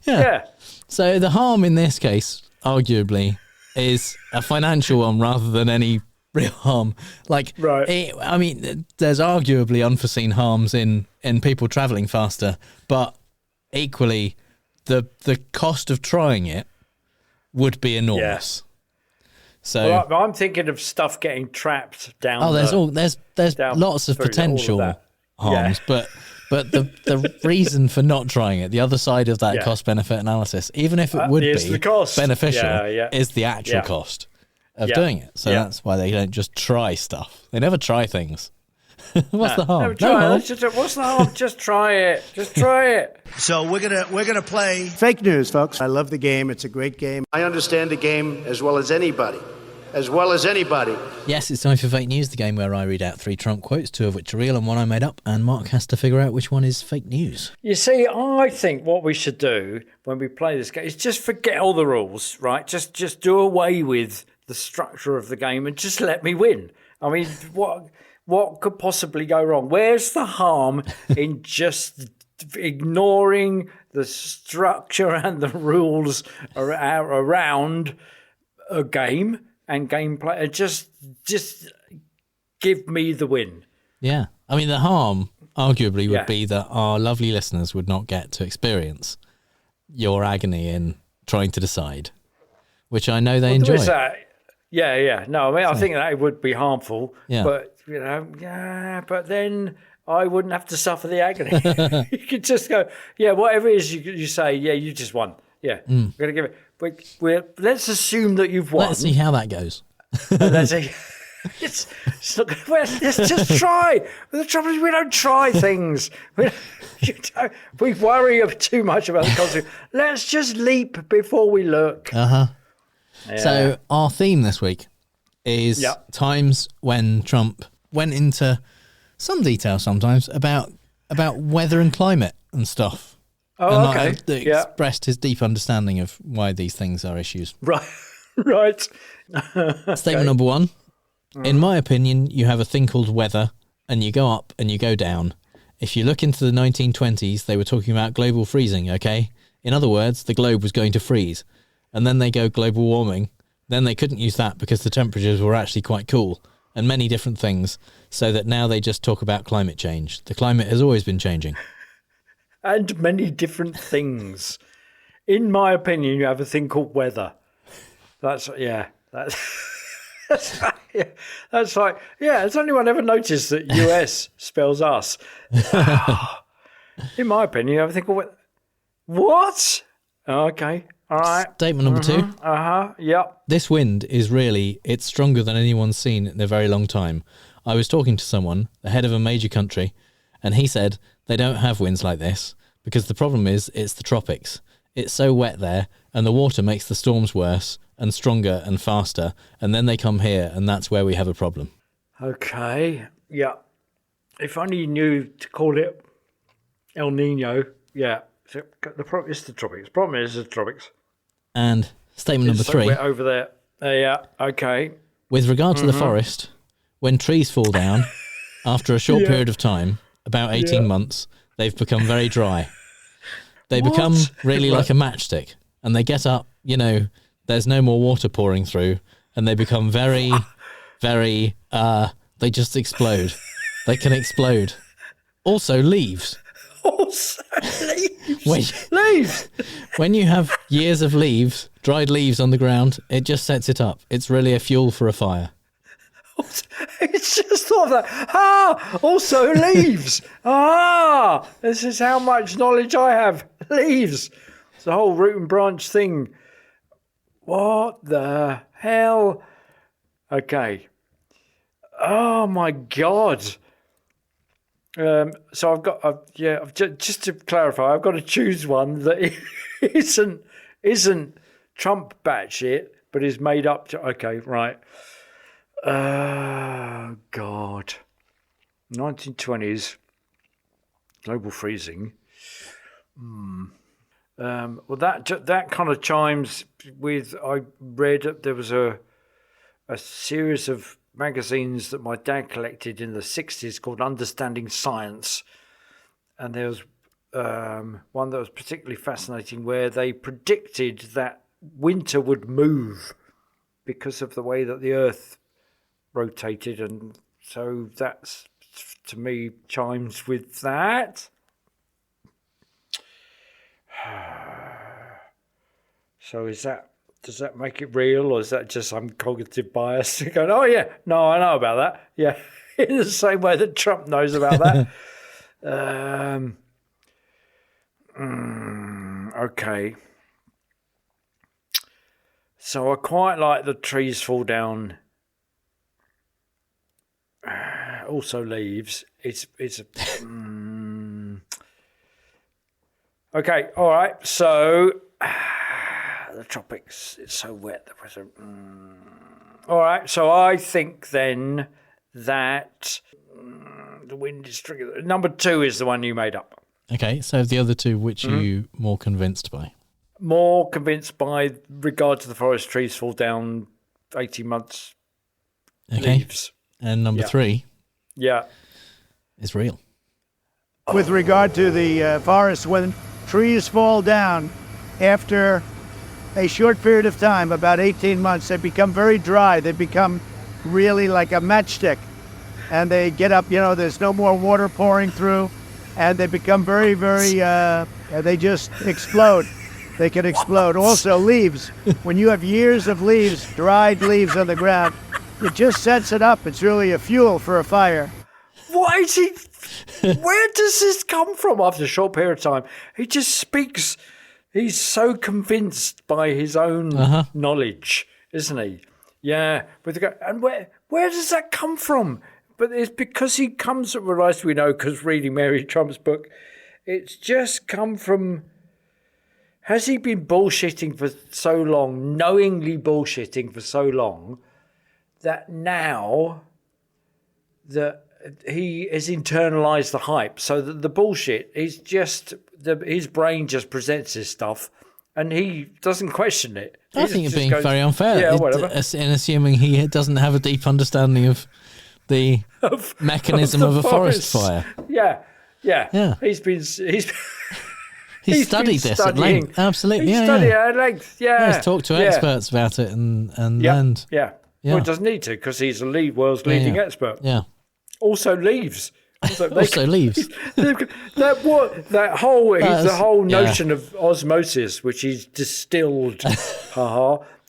Yeah. So the harm in this case, arguably, is a financial one rather than any real harm. Like, I mean, there's arguably unforeseen harms in people travelling faster, but equally, the cost of trying it would be enormous. So I'm thinking of stuff getting trapped down. Oh, there's lots of potential harms, but the reason for not trying it, the other side of that cost benefit analysis, even if it would be beneficial, is the actual cost of doing it. So that's why they don't just try stuff. They never try things. What's the harm? No harm. What's the harm? Just try it. Just try it. So we're gonna play fake news, folks. I love the game. It's a great game. I understand the game as well as anybody. as well as anybody. Yes, it's time for Fake News, the game where I read out 3 Trump quotes, 2 of which are real and 1 I made up, and Mark has to figure out which one is fake news. You see, I think what we should do when we play this game is just forget all the rules, right? Just do away with the structure of the game and just let me win. I mean, what could possibly go wrong? Where's the harm in just ignoring the structure and the rules around a game and gameplay? Just give me the win. Yeah. I mean, the harm arguably would be that our lovely listeners would not get to experience your agony in trying to decide, which I know they enjoy. Yeah. No, I mean, I think that it would be harmful, Yeah. but, but then I wouldn't have to suffer the agony. You could just go, whatever it is you say, you just won. Yeah, we're going to give it. Let's assume that you've won. Let's see how that goes. Let's see. Let's just try. The trouble is we don't try things. We worry too much about the consequence. Let's just leap before we look. Uh-huh. Yeah. So our theme this week is times when Trump went into some detail sometimes about weather and climate and stuff. Oh, and okay. Expressed his deep understanding of why these things are issues. Right. Statement number 1. In my opinion, you have a thing called weather, and you go up and you go down. If you look into the 1920s, they were talking about global freezing, okay? In other words, the globe was going to freeze. And then they go global warming. Then they couldn't use that because the temperatures were actually quite cool, and many different things, so that now they just talk about climate change. The climate has always been changing. And many different things. In my opinion, you have a thing called weather. That's has anyone ever noticed that US spells us? In my opinion, you have a thing called weather. What? Okay. All right. Statement number 2. Yep. This wind is it's stronger than anyone's seen in a very long time. I was talking to someone, the head of a major country, and he said they don't have winds like this because the problem is it's the tropics. It's so wet there, and the water makes the storms worse and stronger and faster, and then they come here, and that's where we have a problem. Okay. Yeah. If only you knew to call it El Nino. Yeah. So the problem is the tropics. Problem is the tropics. And statement number 3. Wet over there. Yeah. Okay. With regard to the forest, when trees fall down, after a short period of time, about 18 months, they've become very dry. They become really like a matchstick, and they get up, there's no more water pouring through, and they become very, very, they just explode. They can explode. Also, leaves. Leaves. When you have years of leaves, dried leaves on the ground, it just sets it up. It's really a fuel for a fire. It's just thought that. Also leaves. This is how much knowledge I have. Leaves. It's the whole root and branch thing. What the hell? Okay. Oh my God. So I've got, just to clarify, I've got to choose one that isn't Trump batshit, but is made up. Okay, right. God. 1920s. Global freezing. Well, that kind of chimes with. I read there was a series of magazines that my dad collected in the 60s called Understanding Science, and there was one that was particularly fascinating where they predicted that winter would move because of the way that the Earth rotated, and so that's, to me, chimes with that. So does that make it real, or is that just some cognitive bias going, oh yeah, no, I know about that. Yeah, in the same way that Trump knows about that. Okay. So I quite like the trees fall down. Also leaves. It's okay, all right. So the tropics, it's so wet. All right, so I think then that the wind is tricky. Number 2 is the one you made up. Okay, so the other two, which are you more convinced by? More convinced by regard to the forest trees fall down 18 months leaves. And number 3 is real. With regard to the forest, when trees fall down after a short period of time, about 18 months, they become very dry. They become really like a matchstick. And they get up, there's no more water pouring through. And they become very, very, they just explode. They can explode. Also, leaves. When you have years of leaves, dried leaves on the ground, it just sets it up. It's really a fuel for a fire. Why is he... Where does this come from after a short period of time? He just speaks. He's so convinced by his own knowledge, isn't he? Yeah. And where does that come from? But it's because he comes, well, as we know, because reading Mary Trump's book, it's just come from... Has he been bullshitting for so long, knowingly bullshitting for so long, that now that he has internalized the hype, so that the bullshit is just his brain just presents his stuff, and he doesn't question it. I think you're being very unfair. Yeah, whatever. In assuming he doesn't have a deep understanding of the mechanism of a forest fire. Yeah. He's studied this at length. Absolutely. He's studied it at length. Yeah. He's talked to experts about it and learned. Yeah. Well, he doesn't need to because he's the world's leading expert. Yeah. Also leaves. Also leaves. That whole notion of osmosis, which he's distilled,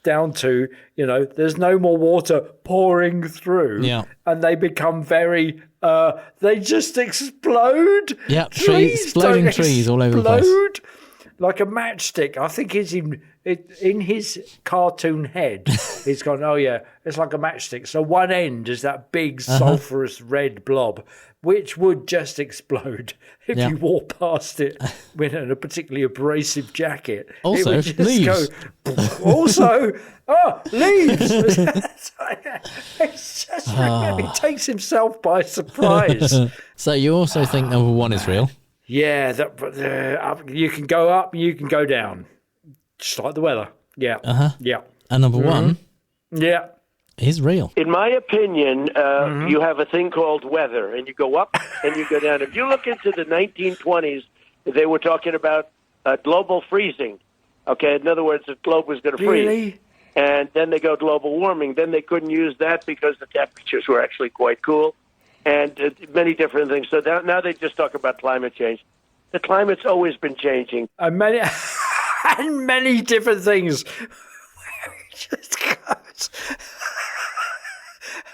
down to, there's no more water pouring through. Yeah. And they become very, they just explode. Yeah, exploding trees all over the place. Like a matchstick. I think it's in his cartoon head. He's gone, oh yeah, it's like a matchstick. So one end is that big sulphurous red blob, which would just explode if you walk past it with a particularly abrasive jacket. Also, it would just leaves. Leaves. It's just he takes himself by surprise. So you also think number 1 is real? Yeah, you can go up, you can go down, just like the weather. Yeah, yeah. And number 1, is real. In my opinion, you have a thing called weather, and you go up and you go down. If you look into the 1920s, they were talking about global freezing. Okay, in other words, the globe was going to freeze. Really? And then they go global warming. Then they couldn't use that because the temperatures were actually quite cool. And many different things. So now they just talk about climate change. The climate's always been changing. And many different things.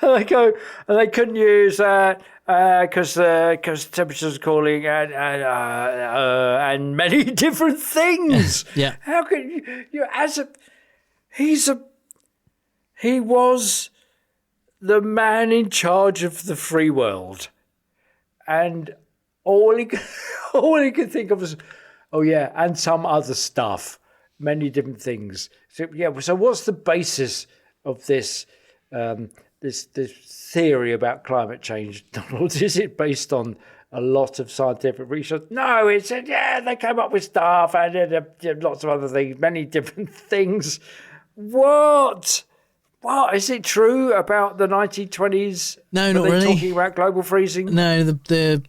And they couldn't use that because temperatures are cooling and many different things. Yeah. How can you he was the man in charge of the free world, and all he could think of was, and some other stuff, many different things. So what's the basis of this this theory about climate change, Donald? Is it based on a lot of scientific research? No, it said they came up with stuff and lots of other things, many different things. What? Is it true about the 1920s? No, not really. Talking about global freezing? No, the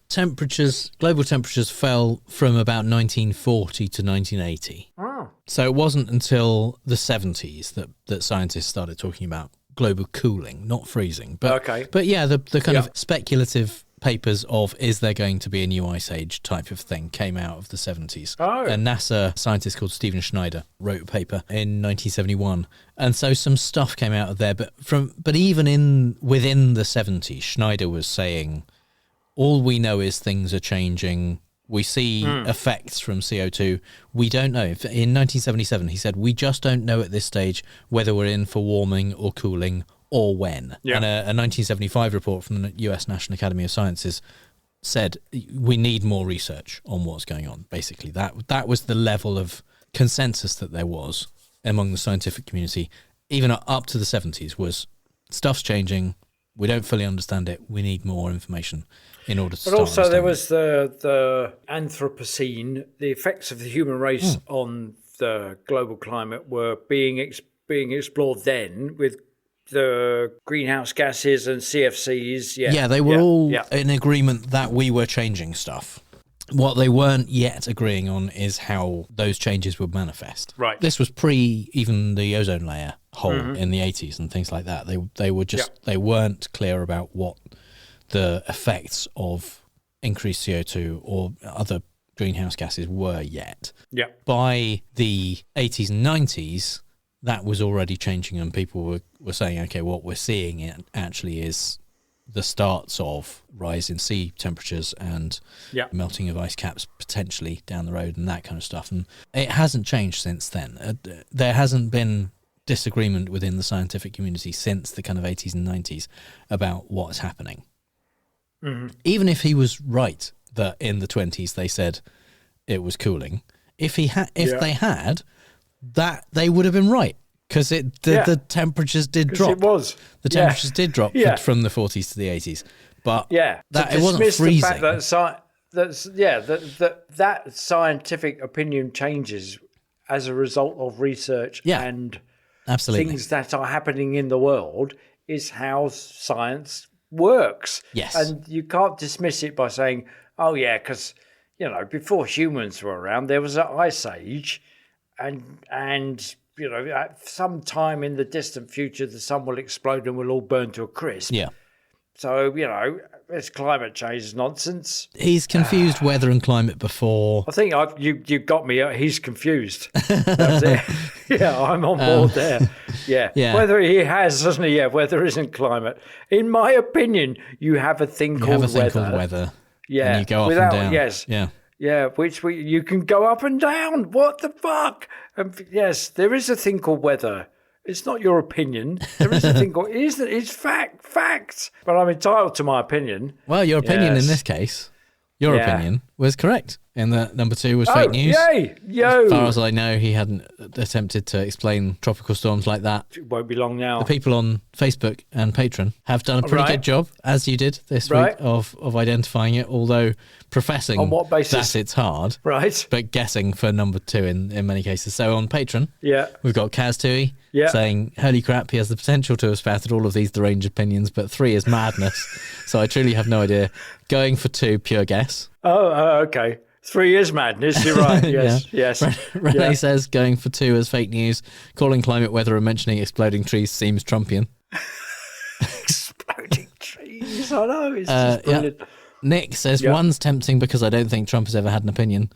temperatures, global temperatures fell from about 1940 to 1980. Oh. So it wasn't until the 70s that scientists started talking about global cooling, not freezing. But yeah, the kind of speculative papers of is there going to be a new ice age type of thing came out of the 70s. Oh. A NASA scientist called Stephen Schneider wrote a paper in 1971, and so some stuff came out of there. But even within the 70s, Schneider was saying all we know is things are changing. We see effects from CO2. We don't know. In 1977, he said, we just don't know at this stage whether we're in for warming or cooling or when. Yeah. And a 1975 report from the US National Academy of Sciences said we need more research on what's going on. Basically, that was the level of consensus that there was among the scientific community even up to the 70s, was stuff's changing. We don't fully understand it. We need more information in order to start. But also there understanding was the Anthropocene. The effects of the human race on the global climate were being explored then with the greenhouse gases and CFCs. Yeah, they were all in agreement that we were changing stuff. What they weren't yet agreeing on is how those changes would manifest. Right. This was pre even the ozone layer hole in the 80s and things like that. They were just they weren't clear about what the effects of increased CO2 or other greenhouse gases were yet. Yeah. By the 80s and 90s, that was already changing, and people were saying, okay, what we're seeing actually is the starts of rise in sea temperatures and melting of ice caps potentially down the road and that kind of stuff. And it hasn't changed since then. There hasn't been disagreement within the scientific community since the kind of 80s and 90s about what's happening. Mm-hmm. Even if he was right that in the 20s they said it was cooling, if they had, that they would have been right. Because the temperatures did drop. It was. The temperatures did drop from the 40s to the 80s. But that it wasn't freezing. The fact that scientific opinion changes as a result of research and absolutely things that are happening in the world is how science works. Yes. And you can't dismiss it by saying, oh, yeah, because, before humans were around, there was an ice age and at some time in the distant future, the sun will explode and we'll all burn to a crisp. Yeah. So, it's climate change nonsense. He's confused weather and climate before. I think you got me. He's confused. That's it. Yeah, I'm on board there. Yeah. Weather he has, doesn't he? Yeah, weather isn't climate. In my opinion, you have a thing called weather. Yeah. And you go up and down. Yes. Yeah. Yeah, you can go up and down. What the fuck? Yes, there is a thing called weather. It's not your opinion. There is a thing called it's facts. But I'm entitled to my opinion. Well, your opinion in this case, opinion was correct. And that number 2 was fake news. Yay! Yo! As far as I know, he hadn't attempted to explain tropical storms like that. It won't be long now. The people on Facebook and Patreon have done a pretty good job, as you did this week, of identifying it, although professing on what basis? that it's hard. Right. But guessing for number 2 in many cases. So on Patreon, we've got Kaz Tui saying, holy crap, he has the potential to have spouted all of these deranged opinions, but 3 is madness. So I truly have no idea. Going for 2, pure guess. Oh, okay. 3 is madness, you're right. Yes. Renee says going for 2 as fake news, calling climate weather and mentioning exploding trees seems Trumpian. Exploding trees, I know, it's just brilliant. Nick says one's tempting because I don't think Trump has ever had an opinion.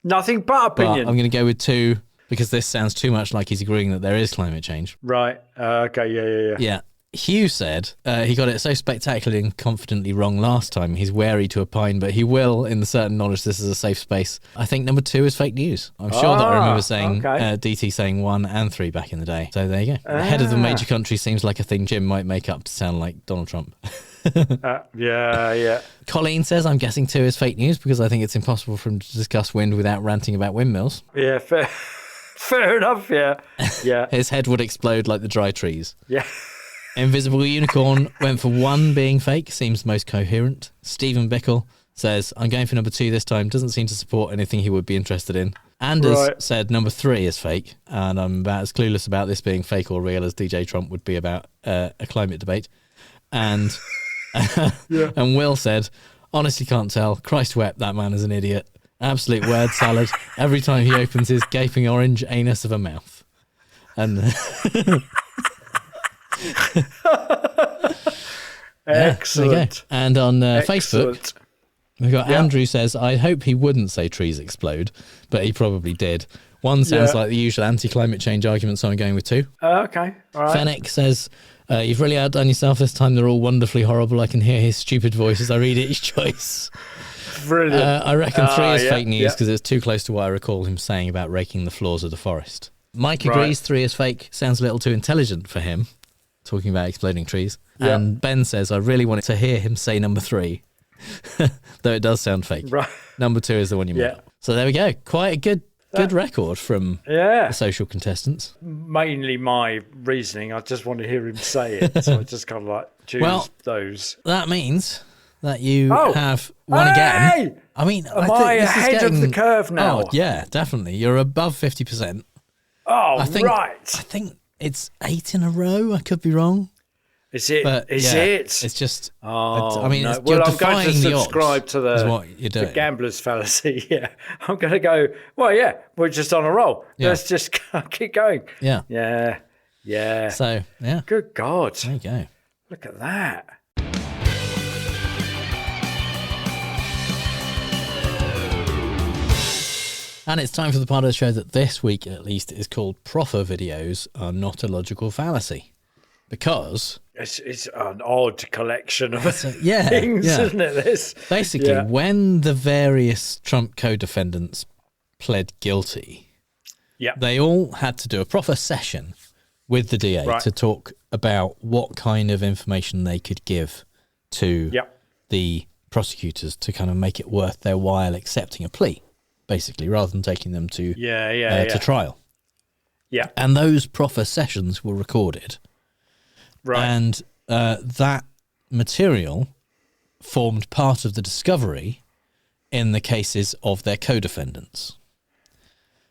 Nothing but opinion. But I'm going to go with 2 because this sounds too much like he's agreeing that there is climate change. Right, okay, Yeah. Hugh said he got it so spectacularly and confidently wrong last time. He's wary to opine, but he will, in the certain knowledge this is a safe space. I think number 2 is fake news. I'm sure that I remember saying DT saying 1 and 3 back in the day. So there you go. The head of the major country seems like a thing Jim might make up to sound like Donald Trump. Yeah. Colleen says I'm guessing 2 is fake news because I think it's impossible for him to discuss wind without ranting about windmills. Yeah, fair enough. Yeah. His head would explode like the dry trees. Yeah. Invisible Unicorn went for 1 being fake, seems most coherent. Stephen Bickle says, I'm going for number 2 this time, doesn't seem to support anything he would be interested in. Anders said number 3 is fake, and I'm about as clueless about this being fake or real as DJ Trump would be about a climate debate. And and Will said, honestly can't tell, Christ wept, that man is an idiot. Absolute word salad every time he opens his gaping orange anus of a mouth. And... Excellent. And on Facebook, we've got Andrew says, I hope he wouldn't say trees explode, but he probably did. 1 sounds like the usual anti-climate change argument, so I'm going with 2. Okay, all right. Fennec says, you've really outdone yourself this time. They're all wonderfully horrible. I can hear his stupid voice as I read each choice. Brilliant. I reckon 3 is fake news because it's too close to what I recall him saying about raking the floors of the forest. Mike agrees 3 is fake. Sounds a little too intelligent for him. Talking about exploding trees. Yep. And Ben says, I really wanted to hear him say number 3, though it does sound fake. Right. Number 2 is the one you made up. So there we go. Quite a good record from the social contestants. mainly my reasoning. I just want to hear him say it. So I just kind of like choose those. That means that you have won again. I mean, am I ahead of the curve now? Oh, yeah, definitely. You're above 50%. Oh, I think, right. I think it's 8 in a row. I could be wrong. Is it? But is it? It's just. Oh, I mean, no. it's, well, you're I'm going to defying the subscribe odds to is what you're the doing. gambler's fallacy. Yeah, I'm going to go. Well, yeah, we're just on a roll. Yeah. Let's just keep going. Yeah. Yeah. So, yeah. Good God. There you go. Look at that. And it's time for the part of the show that this week, at least, is called Proffer Videos Are Not a Logical Fallacy. Because... It's an odd collection of things, yeah. isn't it? This Basically, when the various Trump co-defendants pled guilty, they all had to do a proffer session with the DA to talk about what kind of information they could give to the prosecutors to kind of make it worth their while accepting a plea, basically, rather than taking them to to trial. Yeah. And those proffer sessions were recorded. Right. And that material formed part of the discovery in the cases of their co-defendants.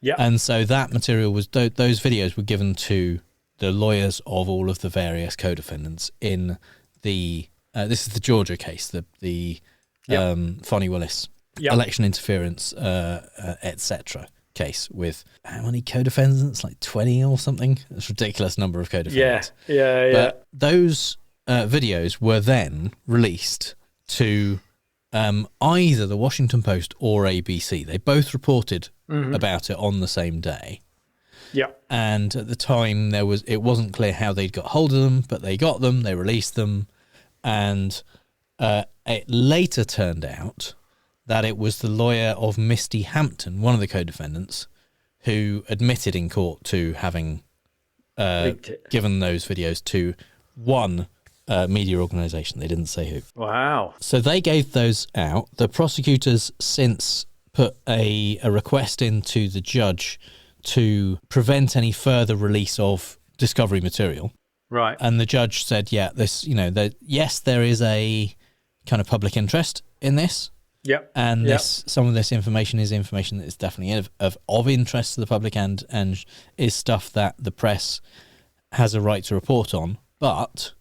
Yeah. And so that material was, those videos were given to the lawyers of all of the various co-defendants in the, this is the Georgia case, the Fonnie Willis election interference, etc. case with how many co-defendants, like 20 or something? It's a ridiculous number of co-defendants. Yeah. But those videos were then released to either the Washington Post or ABC. They both reported about it on the same day. Yeah. And at the time, it wasn't clear how they'd got hold of them, but they got them, they released them, and it later turned out that it was the lawyer of Misty Hampton, one of the co-defendants, who admitted in court to having given those videos to one media organisation. They didn't say who. Wow. So they gave those out. The prosecutors since put a request into the judge to prevent any further release of discovery material. Right. And the judge said, yes, there is a kind of public interest in this. Yep. And some of this information is information that is definitely of interest to the public and is stuff that the press has a right to report on. But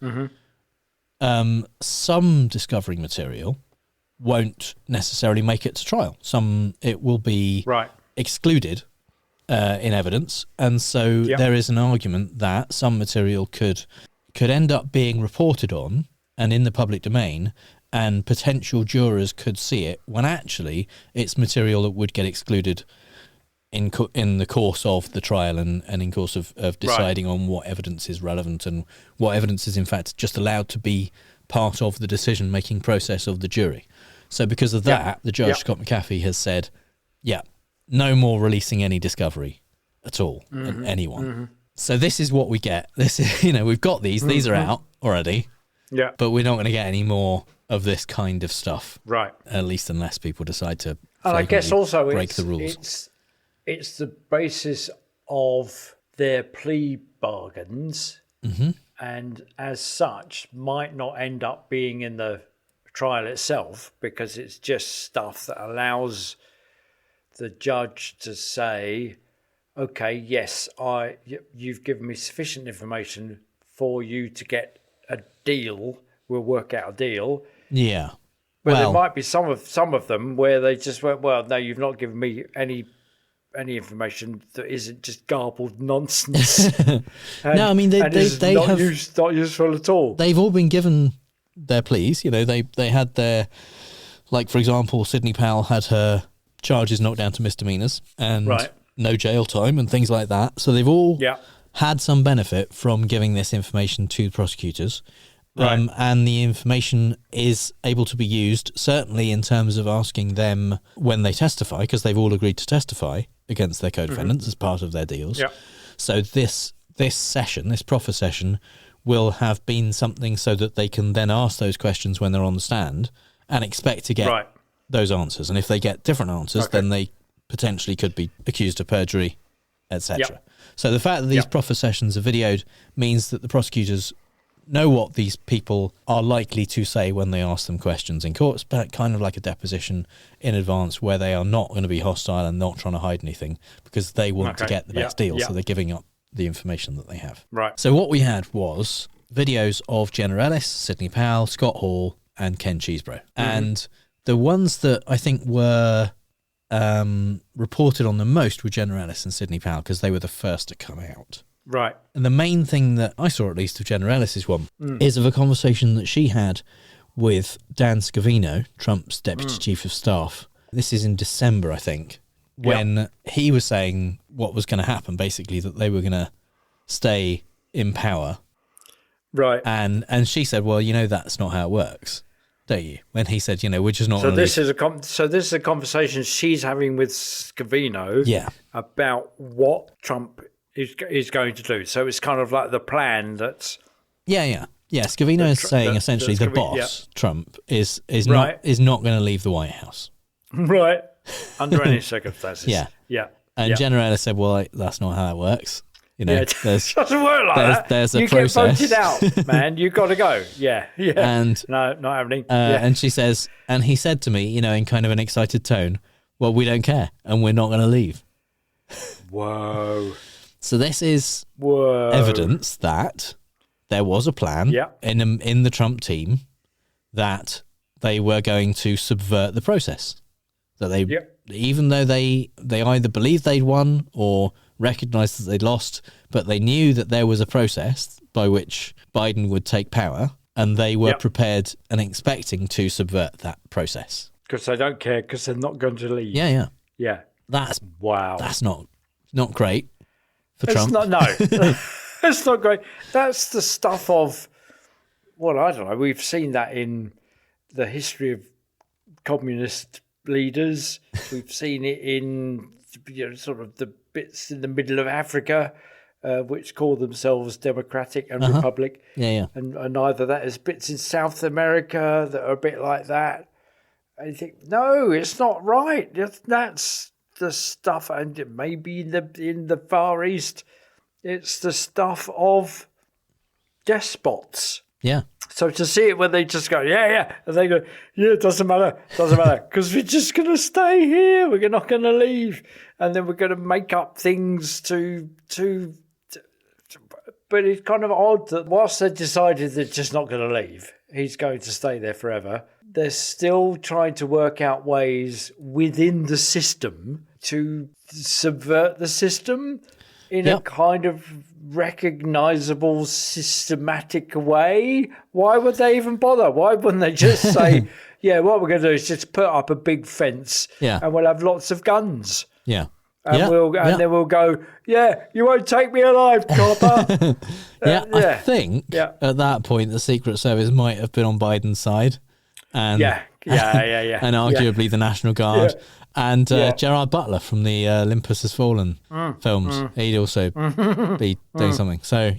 some discovery material won't necessarily make it to trial. Some it will be excluded in evidence, and so there is an argument that some material could end up being reported on and in the public domain, and potential jurors could see it when actually it's material that would get excluded in the course of the trial and in course of deciding on what evidence is relevant and what evidence is in fact just allowed to be part of the decision-making process of the jury. So because of that, the judge, Scott McAfee, has said, no more releasing any discovery at all, anyone. So this is what we get. This is, we've got these are out already. Yeah. But we're not going to get any more of this kind of stuff. Right. At least unless people decide to and I guess also break the rules. It's the basis of their plea bargains, and as such might not end up being in the trial itself because it's just stuff that allows the judge to say, okay, yes, you've given me sufficient information for you to get a deal. We'll work out a deal. Yeah. But there might be some of them where they just went, well, no, you've not given me any information that isn't just garbled nonsense. No, I mean they not useful at all. They've all been given their pleas. They had their, like for example, Sidney Powell had her charges knocked down to misdemeanors and no jail time and things like that. So they've all had some benefit from giving this information to the prosecutors. And the information is able to be used, certainly in terms of asking them when they testify, because they've all agreed to testify against their co-defendants as part of their deals. Yep. So this session, this proffer session, will have been something so that they can then ask those questions when they're on the stand and expect to get those answers. And if they get different answers, then they potentially could be accused of perjury etc. Yep. So the fact that these proffer sessions are videoed means that the prosecutors know what these people are likely to say when they ask them questions in court. It's kind of like a deposition in advance where they are not going to be hostile and not trying to hide anything because they want to get the best deal. So they're giving up the information that they have. Right. So what we had was videos of Jenna Ellis, Sidney Powell, Scott Hall, and Ken Chesebro. And the ones that I think were reported on the most were Jenna Ellis and Sidney Powell because they were the first to come out. Right. And the main thing that I saw, at least, of Jenna Ellis's one is of a conversation that she had with Dan Scavino, Trump's deputy chief of staff. This is in December, I think, when he was saying what was going to happen, basically, that they were going to stay in power. Right. And she said, well, that's not how it works, don't you? When he said, we're just not. So this is a conversation she's having with Scavino about what Trump is going to do. So it's kind of like the plan that's... Yeah. Scavino is saying essentially the boss, Trump, is not going to leave the White House. Right. Under any circumstances. Yeah. And Jenna Ellis said, well, that's not how it works. It doesn't work like that. There's a you process. You get voted out, man. You've got to go. Yeah. And no, not happening. And she says, and he said to me, in kind of an excited tone, well, we don't care and we're not going to leave. Whoa. So this is evidence that there was a plan in the Trump team that they were going to subvert the process. That they, even though they either believed they'd won or recognized that they'd lost, but they knew that there was a process by which Biden would take power, and they were prepared and expecting to subvert that process. Because they don't care, because they're not going to leave. Yeah. That's That's not great for Trump. Trump. No, it's not great. That's the stuff of, I don't know. We've seen that in the history of communist leaders. We've seen it in sort of the bits in the middle of Africa, which call themselves democratic and republic. And either that is bits in South America that are a bit like that. And you think, no, it's not right. That's the stuff, and maybe in the Far East, it's the stuff of despots. Yeah. So to see it when they just go, and they go, it doesn't matter, because we're just going to stay here. We're not going to leave, and then we're going to make up things to. But it's kind of odd that whilst they decided they're just not going to leave, he's going to stay there forever. They're still trying to work out ways within the system to subvert the system in a kind of recognizable, systematic way. Why would they even bother? Why wouldn't they just say, what we're going to do is just put up a big fence and we'll have lots of guns. Yeah. And then we'll go, you won't take me alive, copper. I think at that point the Secret Service might have been on Biden's side. And, and arguably the National Guard. And Gerard Butler from the Olympus Has Fallen films. He'd also be doing something. So,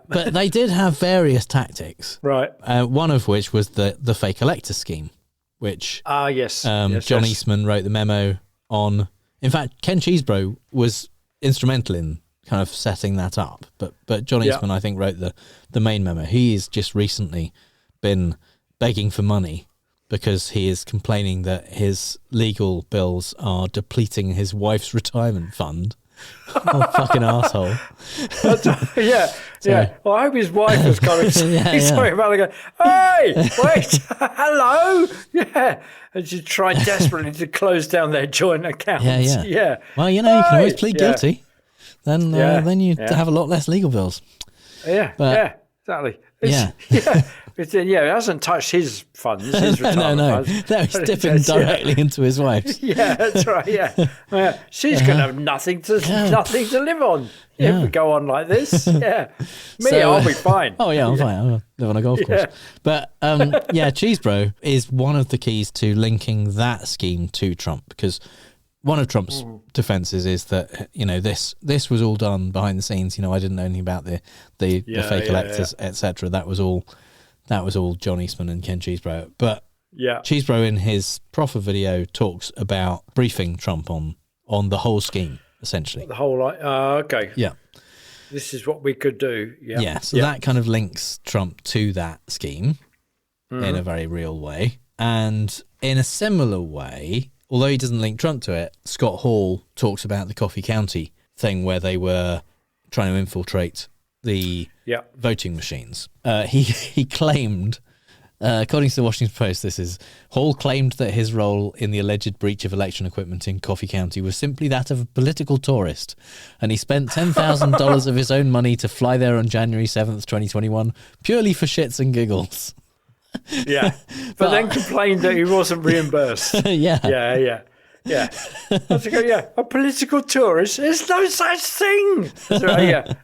but they did have various tactics. Right. One of which was the fake elector scheme, which John Eastman wrote the memo on. In fact, Ken Chesebro was instrumental in kind of setting that up. But John Eastman, I think, wrote the main memo. He's just recently been begging for money because he is complaining that his legal bills are depleting his wife's retirement fund. Oh, fucking asshole. Well, I hope his wife has got it. Sorry about it. Hey, wait, hello. And she tried desperately to close down their joint accounts. Well, you can always plead guilty. Then you have a lot less legal bills. Exactly. It hasn't touched his funds, his retirement funds. No, he's dipping directly into his wife's. That's right, she's going to have nothing to live on if we go on like this. I'll be fine. I'm fine. I'll live on a golf course. But, Chesebro is one of the keys to linking that scheme to Trump, because one of Trump's defenses is that, this was all done behind the scenes. I didn't know anything about the fake electors, etc. That was all John Eastman and Ken Chesebro. But Chesebro in his proffer video talks about briefing Trump on the whole scheme essentially. The whole okay. Yeah. This is what we could do. Yeah. Yeah. So that kind of links Trump to that scheme in a very real way. And in a similar way, although he doesn't link Trump to it, Scott Hall talks about the Coffee County thing where they were trying to infiltrate the voting machines. He claimed, according to the Washington Post, Hall claimed that his role in the alleged breach of election equipment in Coffee County was simply that of a political tourist, and he spent $10,000 of his own money to fly there on January 7th, 2021, purely for shits and giggles. Yeah, but then complained that he wasn't reimbursed. Yeah. I was like, a political tourist? There's no such thing. So,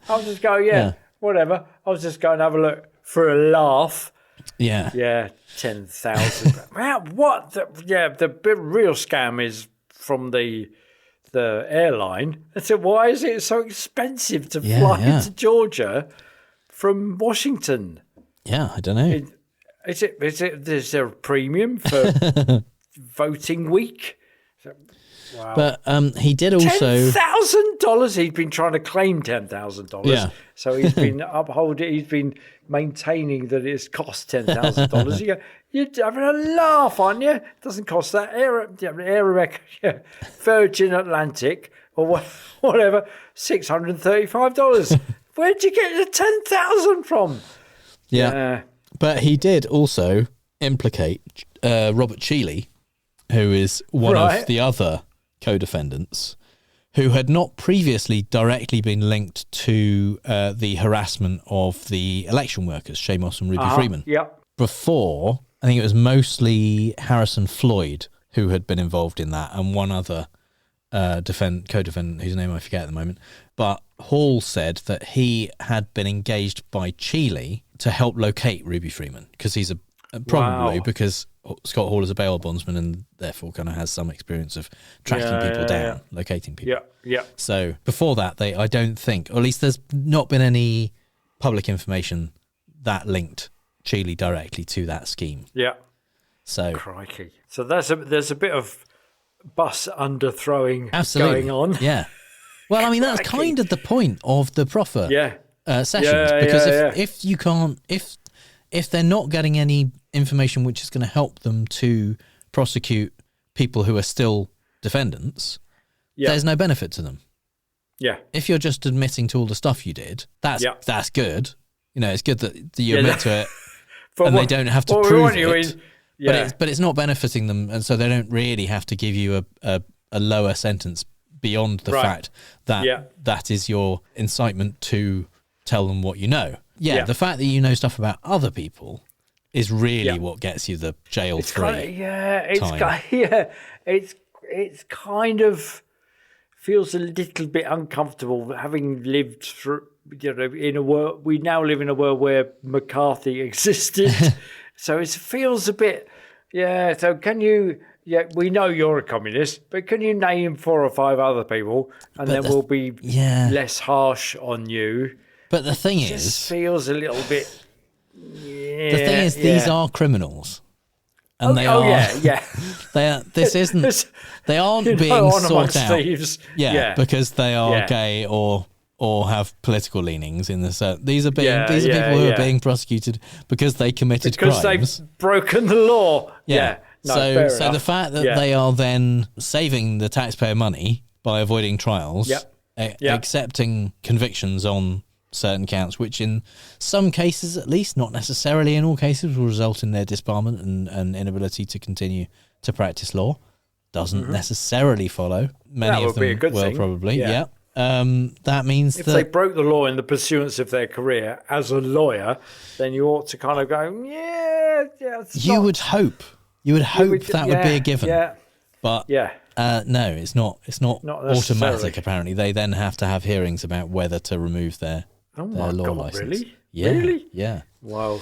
I'll just go, whatever. I'll just go and have a look for a laugh. Yeah. 10,000. Wow, what? The real scam is from the airline. I said, why is it so expensive to fly to Georgia from Washington? Yeah, I don't know. Is there a premium for voting week? Wow. But he did also $10,000. He's been trying to claim $10,000. Yeah. So he's been He's been maintaining that it's cost $10,000. You're having a laugh, aren't you? It doesn't cost that. Virgin Atlantic or whatever, $635. Where'd you get your $10,000 from? Yeah. But he did also implicate Robert Cheeley, who is one of the other co-defendants, who had not previously directly been linked to the harassment of the election workers, Shamos and Ruby Freeman. Before, I think it was mostly Harrison Floyd who had been involved in that, and one other co-defendant whose name I forget at the moment. But Hall said that he had been engaged by Cheeley to help locate Ruby Freeman, because he's because Scott Hall is a bail bondsman and therefore kind of has some experience of tracking people down, locating people. Yeah. So before that, I don't think, or at least there's not been any public information that linked Cheeley directly to that scheme. Yeah. So crikey. So there's a bit of bus underthrowing going on. Yeah. Well, I mean, that's kind of the point of the proffer sessions, because if you can't, if they're not getting any information which is going to help them to prosecute people who are still defendants, there's no benefit to them. Yeah. If you're just admitting to all the stuff you did, that's good. You know, it's good that you admit to it, and they don't have to prove it. But it's not benefiting them, and so they don't really have to give you a lower sentence beyond the fact that that is your incitement to tell them what you know. The fact that you know stuff about other people is really what gets you the jail-free time. It's kind of feels a little bit uncomfortable having lived through, in a world. We now live in a world where McCarthy existed, so it feels a bit. So can you? Yeah, we know you're a communist, but can you name 4 or 5 other people, and then we'll be less harsh on you? But the thing is, just feels a little bit. The thing is, these are criminals, and they are. They are. This isn't. They aren't being sought out. Because they are gay or have political leanings in this. These are people who are being prosecuted because they committed crimes. Because they've broken the law. So the fact that they are then saving the taxpayer money by avoiding trials, accepting convictions on certain counts, which in some cases at least, not necessarily in all cases, will result in their disbarment and inability to continue to practice law, doesn't necessarily follow. Many of them will probably. That means if they broke the law in the pursuance of their career as a lawyer, then you ought to kind of go, you would hope that would be a given. But no, it's not. It's not automatic. Apparently, they then have to have hearings about whether to remove their law license. Really? Yeah, really? Yeah. Wow.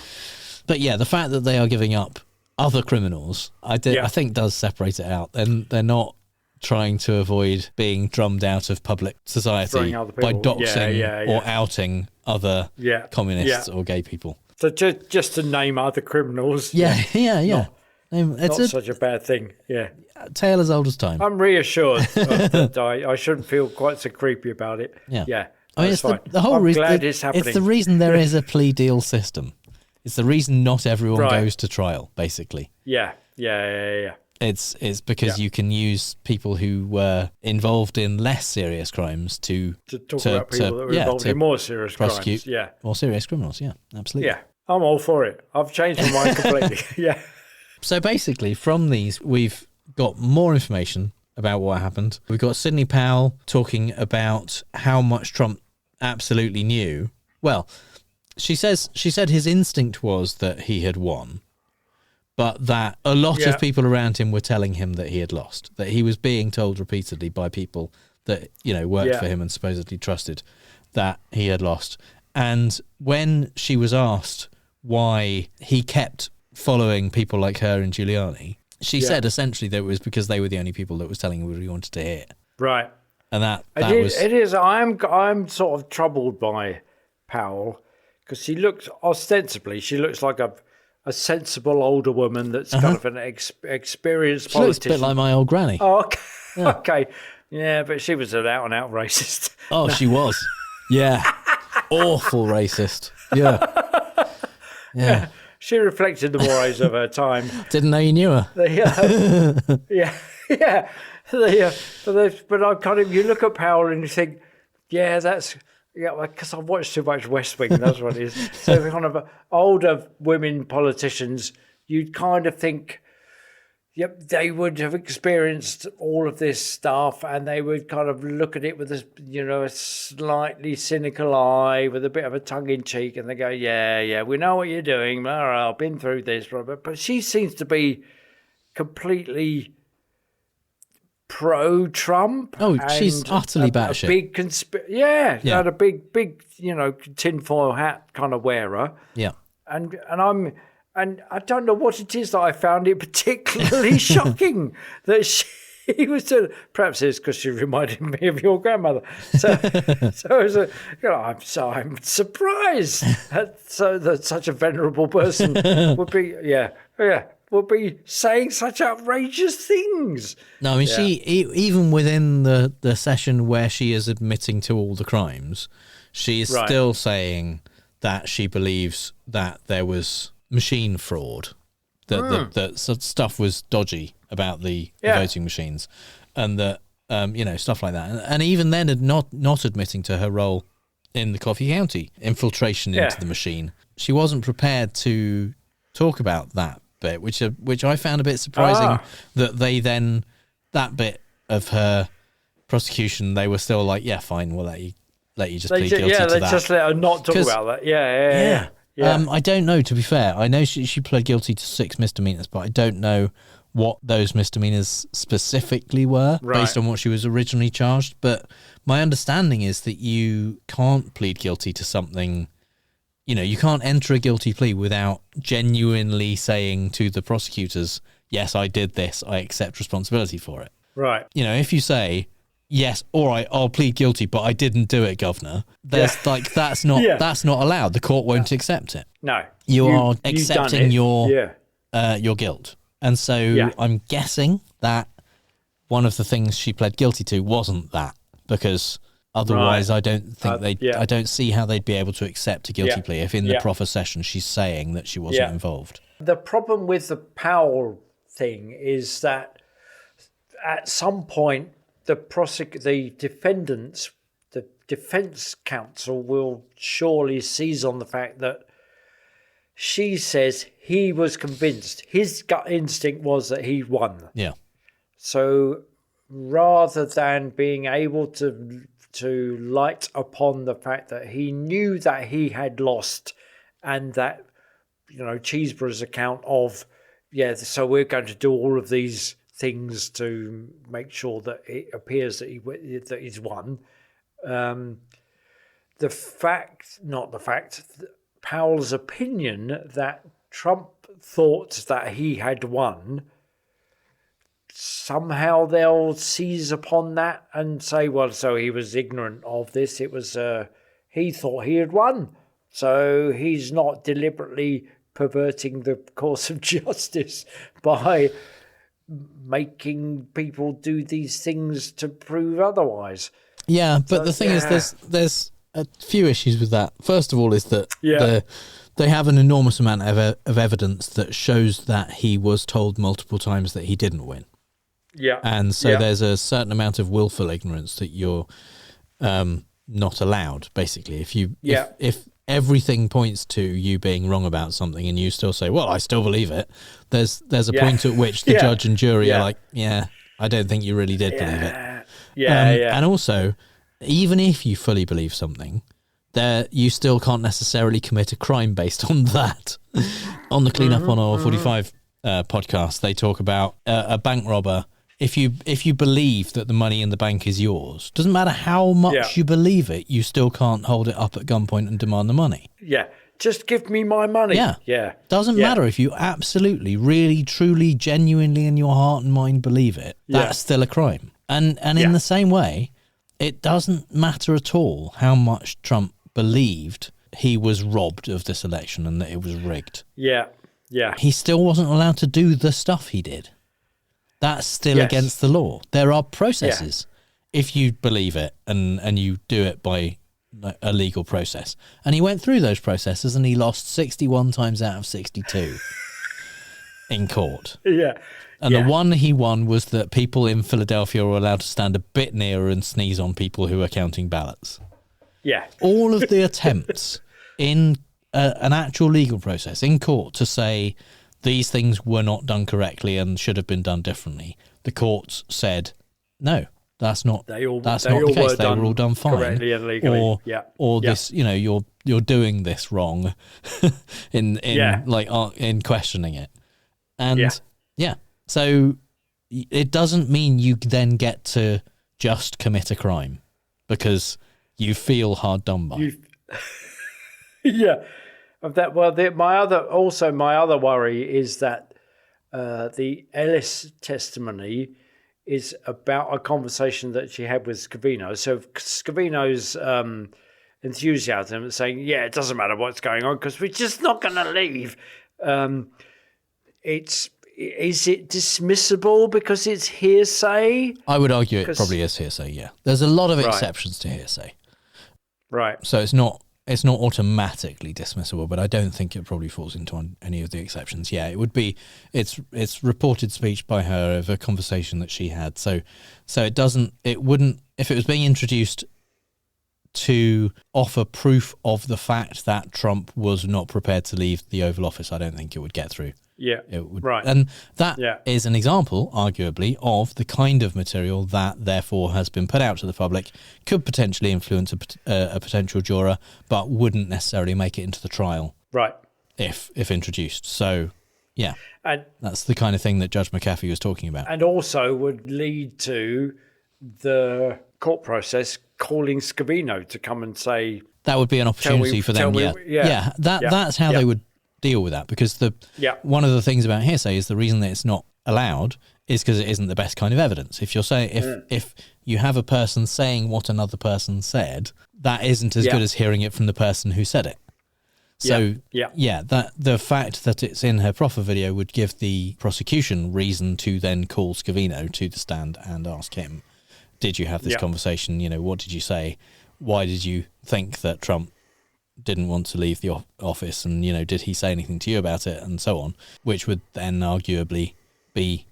But the fact that they are giving up other criminals, I think, does separate it out. And they're not trying to avoid being drummed out of public society by doxing or outing other communists or gay people. So just to name other criminals. Yeah. Not such a bad thing. Yeah. tale as old as time. I'm reassured that I shouldn't feel quite so creepy about it. Yeah. I mean, it's fine. the whole I'm reason. glad it's happening. It's the reason there is a plea deal system. It's the reason not everyone Right. goes to trial, basically. Yeah. It's because you can use people who were involved in less serious crimes to talk about people that were involved in more serious prosecute crimes. Yeah. more serious criminals. Yeah, absolutely. Yeah. I'm all for it. I've changed my mind completely. Yeah. So basically, from these, we've got more information about what happened. We've got Sidney Powell talking about how much Trump absolutely knew. Well, she said his instinct was that he had won, but that a lot of people around him were telling him that he had lost, that he was being told repeatedly by people that, worked for him and supposedly trusted that he had lost. And when she was asked why he kept following people like her and Giuliani, she said essentially that it was because they were the only people that was telling him what he wanted to hear. Right. And that it is. I'm sort of troubled by Powell because she looks like a sensible older woman that's kind of an experienced she looks politician. a bit like my old granny. Oh, okay. Yeah. Okay. Yeah, but she was an out-and-out racist. Oh, she was. Yeah. Awful racist. Yeah. Yeah. She reflected the mores of her time. Didn't know you knew her. But I kind of, you look at Powell and you think, because I've watched too much West Wing, that's what it is. So kind of older women politicians, you'd kind of think, they would have experienced all of this stuff and they would kind of look at it with a slightly cynical eye, with a bit of a tongue-in-cheek, and they go, we know what you're doing. All right, I've been through this. But she seems to be completely pro-Trump. Oh, she's utterly batshit. Big not a big, tinfoil hat kind of wearer. Yeah. And I don't know what it is that I found it particularly shocking that she was doing. Perhaps it's because she reminded me of your grandmother. So it was I'm surprised that such a venerable person would be saying such outrageous things. No, I mean, she even within the session where she is admitting to all the crimes, she is still saying that she believes that there was machine fraud, that stuff was dodgy about the voting machines, and that stuff like that, and even then not admitting to her role in the Coffee County infiltration into the machine. She wasn't prepared to talk about that bit, which I found a bit surprising. That they then, that bit of her prosecution, they were still like, fine, we'll let you just plead guilty to that. They just let her not talk about that. Yeah. I don't know, to be fair. I know she pled guilty to 6 misdemeanors, but I don't know what those misdemeanors specifically were based on what she was originally charged. But my understanding is that you can't plead guilty to something. You can't enter a guilty plea without genuinely saying to the prosecutors, yes, I did this, I accept responsibility for it. Right. If you say, yes, all right, I'll plead guilty, but I didn't do it, Governor. That's not allowed. The court won't accept it. No, you are accepting your guilt, and so I'm guessing that one of the things she pled guilty to wasn't that, because otherwise I don't think I don't see how they'd be able to accept a guilty plea if in the proffer session she's saying that she wasn't involved. The problem with the Powell thing is that at some point, the defendants, the defense counsel will surely seize on the fact that she says he was convinced. His gut instinct was that he won. Yeah. So rather than being able to light upon the fact that he knew that he had lost, and that, Cheeseborough's account of, so we're going to do all of these things to make sure that it appears that he's won. Powell's opinion that Trump thought that he had won, somehow they'll seize upon that and say, well, so he was ignorant of this. It was, he thought he had won. So he's not deliberately perverting the course of justice by making people do these things to prove otherwise. Yeah, but the thing is, there's a few issues with that. First of all, is that they have an enormous amount of evidence that shows that he was told multiple times that he didn't win. Yeah. And so there's a certain amount of willful ignorance that you're not allowed, basically. If everything points to you being wrong about something and you still say, well, I still believe it, there's a point at which the judge and jury are like, I don't think you really did believe it. And also, even if you fully believe something, you still can't necessarily commit a crime based on that. On the Clean Up on Aisle 45 podcast, they talk about a bank robber. If you believe that the money in the bank is yours, doesn't matter how much you believe it, you still can't hold it up at gunpoint and demand the money. Yeah, just give me my money. Yeah. Doesn't matter if you absolutely, really, truly, genuinely in your heart and mind believe it. That's still a crime. And in the same way, it doesn't matter at all how much Trump believed he was robbed of this election and that it was rigged. Yeah. He still wasn't allowed to do the stuff he did. That's still against the law. There are processes if you believe it and you do it by a legal process. And he went through those processes and he lost 61 times out of 62 in court. Yeah. And the one he won was that people in Philadelphia were allowed to stand a bit nearer and sneeze on people who were counting ballots. Yeah. All of the attempts in an actual legal process in court to say these things were not done correctly and should have been done differently, the courts said, no, that's not the case. They were all done fine. Correctly and legally. Or this, you're doing this wrong in questioning it. And so it doesn't mean you then get to just commit a crime because you feel hard done by. My other worry is that the Ellis testimony is about a conversation that she had with Scavino. So Scavino's enthusiasm saying, it doesn't matter what's going on because we're just not going to leave. Is it dismissible because it's hearsay? I would argue it probably is hearsay, yeah. There's a lot of exceptions to hearsay. Right. So it's not automatically dismissible, but I don't think it probably falls into any of the exceptions. Yeah, it would be. It's reported speech by her of a conversation that she had. So it wouldn't, if it was being introduced to offer proof of the fact that Trump was not prepared to leave the Oval Office, I don't think it would get through. Yeah, it would, right. And that is an example, arguably, of the kind of material that therefore has been put out to the public, could potentially influence a potential juror, but wouldn't necessarily make it into the trial. Right. If introduced. So, yeah. And that's the kind of thing that Judge McAfee was talking about. And also would lead to the court process calling Scavino to come and say... That would be an opportunity for them, That's how they would deal with that, because one of the things about hearsay is the reason that it's not allowed is because it isn't the best kind of evidence. If you're saying if you have a person saying what another person said, that isn't as good as hearing it from the person who said it. So that the fact that it's in her proffer video would give the prosecution reason to then call Scavino to the stand and ask him, did you have this conversation? What did you say? Why did you think that Trump didn't want to leave the office, and did he say anything to you about it, and so on, which would then arguably be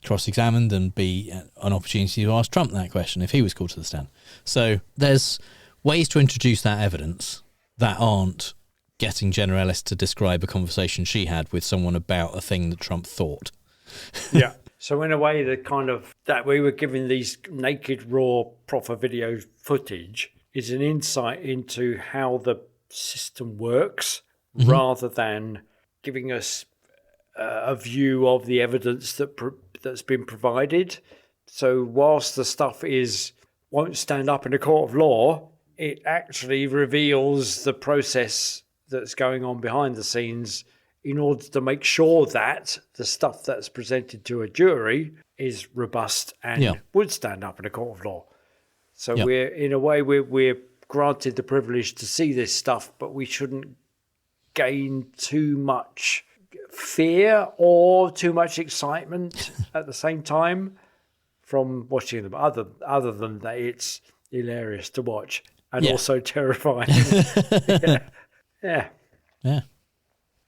cross-examined and be an opportunity to ask Trump that question if he was called to the stand. So there's ways to introduce that evidence that aren't getting Jenna Ellis to describe a conversation she had with someone about a thing that Trump thought. Yeah. So in a way, that we were given these naked, raw, proffer video footage is an insight into how the system works, rather than giving us a view of the evidence that's been provided. So whilst the stuff won't stand up in a court of law, it actually reveals the process that's going on behind the scenes in order to make sure that the stuff that's presented to a jury is robust and would stand up in a court of law. So we're granted the privilege to see this stuff, but we shouldn't gain too much fear or too much excitement at the same time from watching them. Other than that, it's hilarious to watch and also terrifying. Yeah.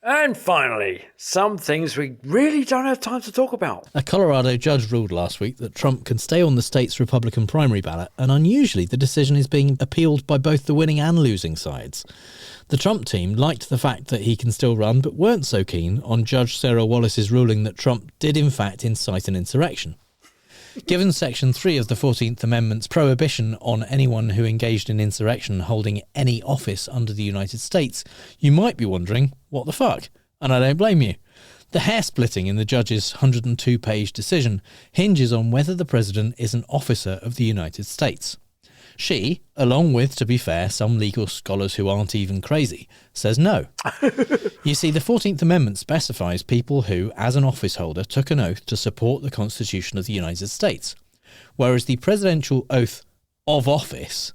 And finally, some things we really don't have time to talk about. A Colorado judge ruled last week that Trump can stay on the state's Republican primary ballot, and unusually the decision is being appealed by both the winning and losing sides. The Trump team liked the fact that he can still run, but weren't so keen on Judge Sarah Wallace's ruling that Trump did in fact incite an insurrection. Given Section 3 of the 14th Amendment's prohibition on anyone who engaged in insurrection holding any office under the United States, you might be wondering, what the fuck? And I don't blame you. The hair-splitting in the judge's 102-page decision hinges on whether the president is an officer of the United States. She, along with, to be fair, some legal scholars who aren't even crazy, says no. You see, the 14th Amendment specifies people who, as an office holder, took an oath to support the Constitution of the United States, whereas the presidential oath of office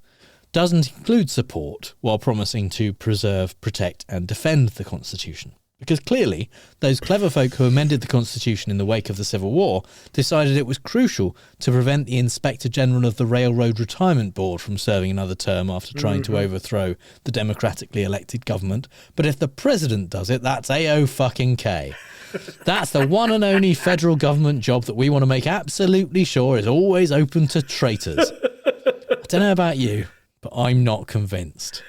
doesn't include support while promising to preserve, protect and defend the Constitution. Because clearly, those clever folk who amended the Constitution in the wake of the Civil War decided it was crucial to prevent the Inspector General of the Railroad Retirement Board from serving another term after trying to overthrow the democratically elected government. But if the president does it, that's A-O-fucking-K. That's the one and only federal government job that we want to make absolutely sure is always open to traitors. I don't know about you, but I'm not convinced.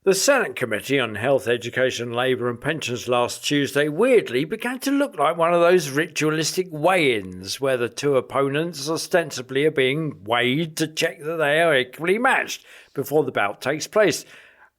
The Senate Committee on Health, Education, Labour and Pensions last Tuesday weirdly began to look like one of those ritualistic weigh-ins where the two opponents ostensibly are being weighed to check that they are equally matched before the bout takes place.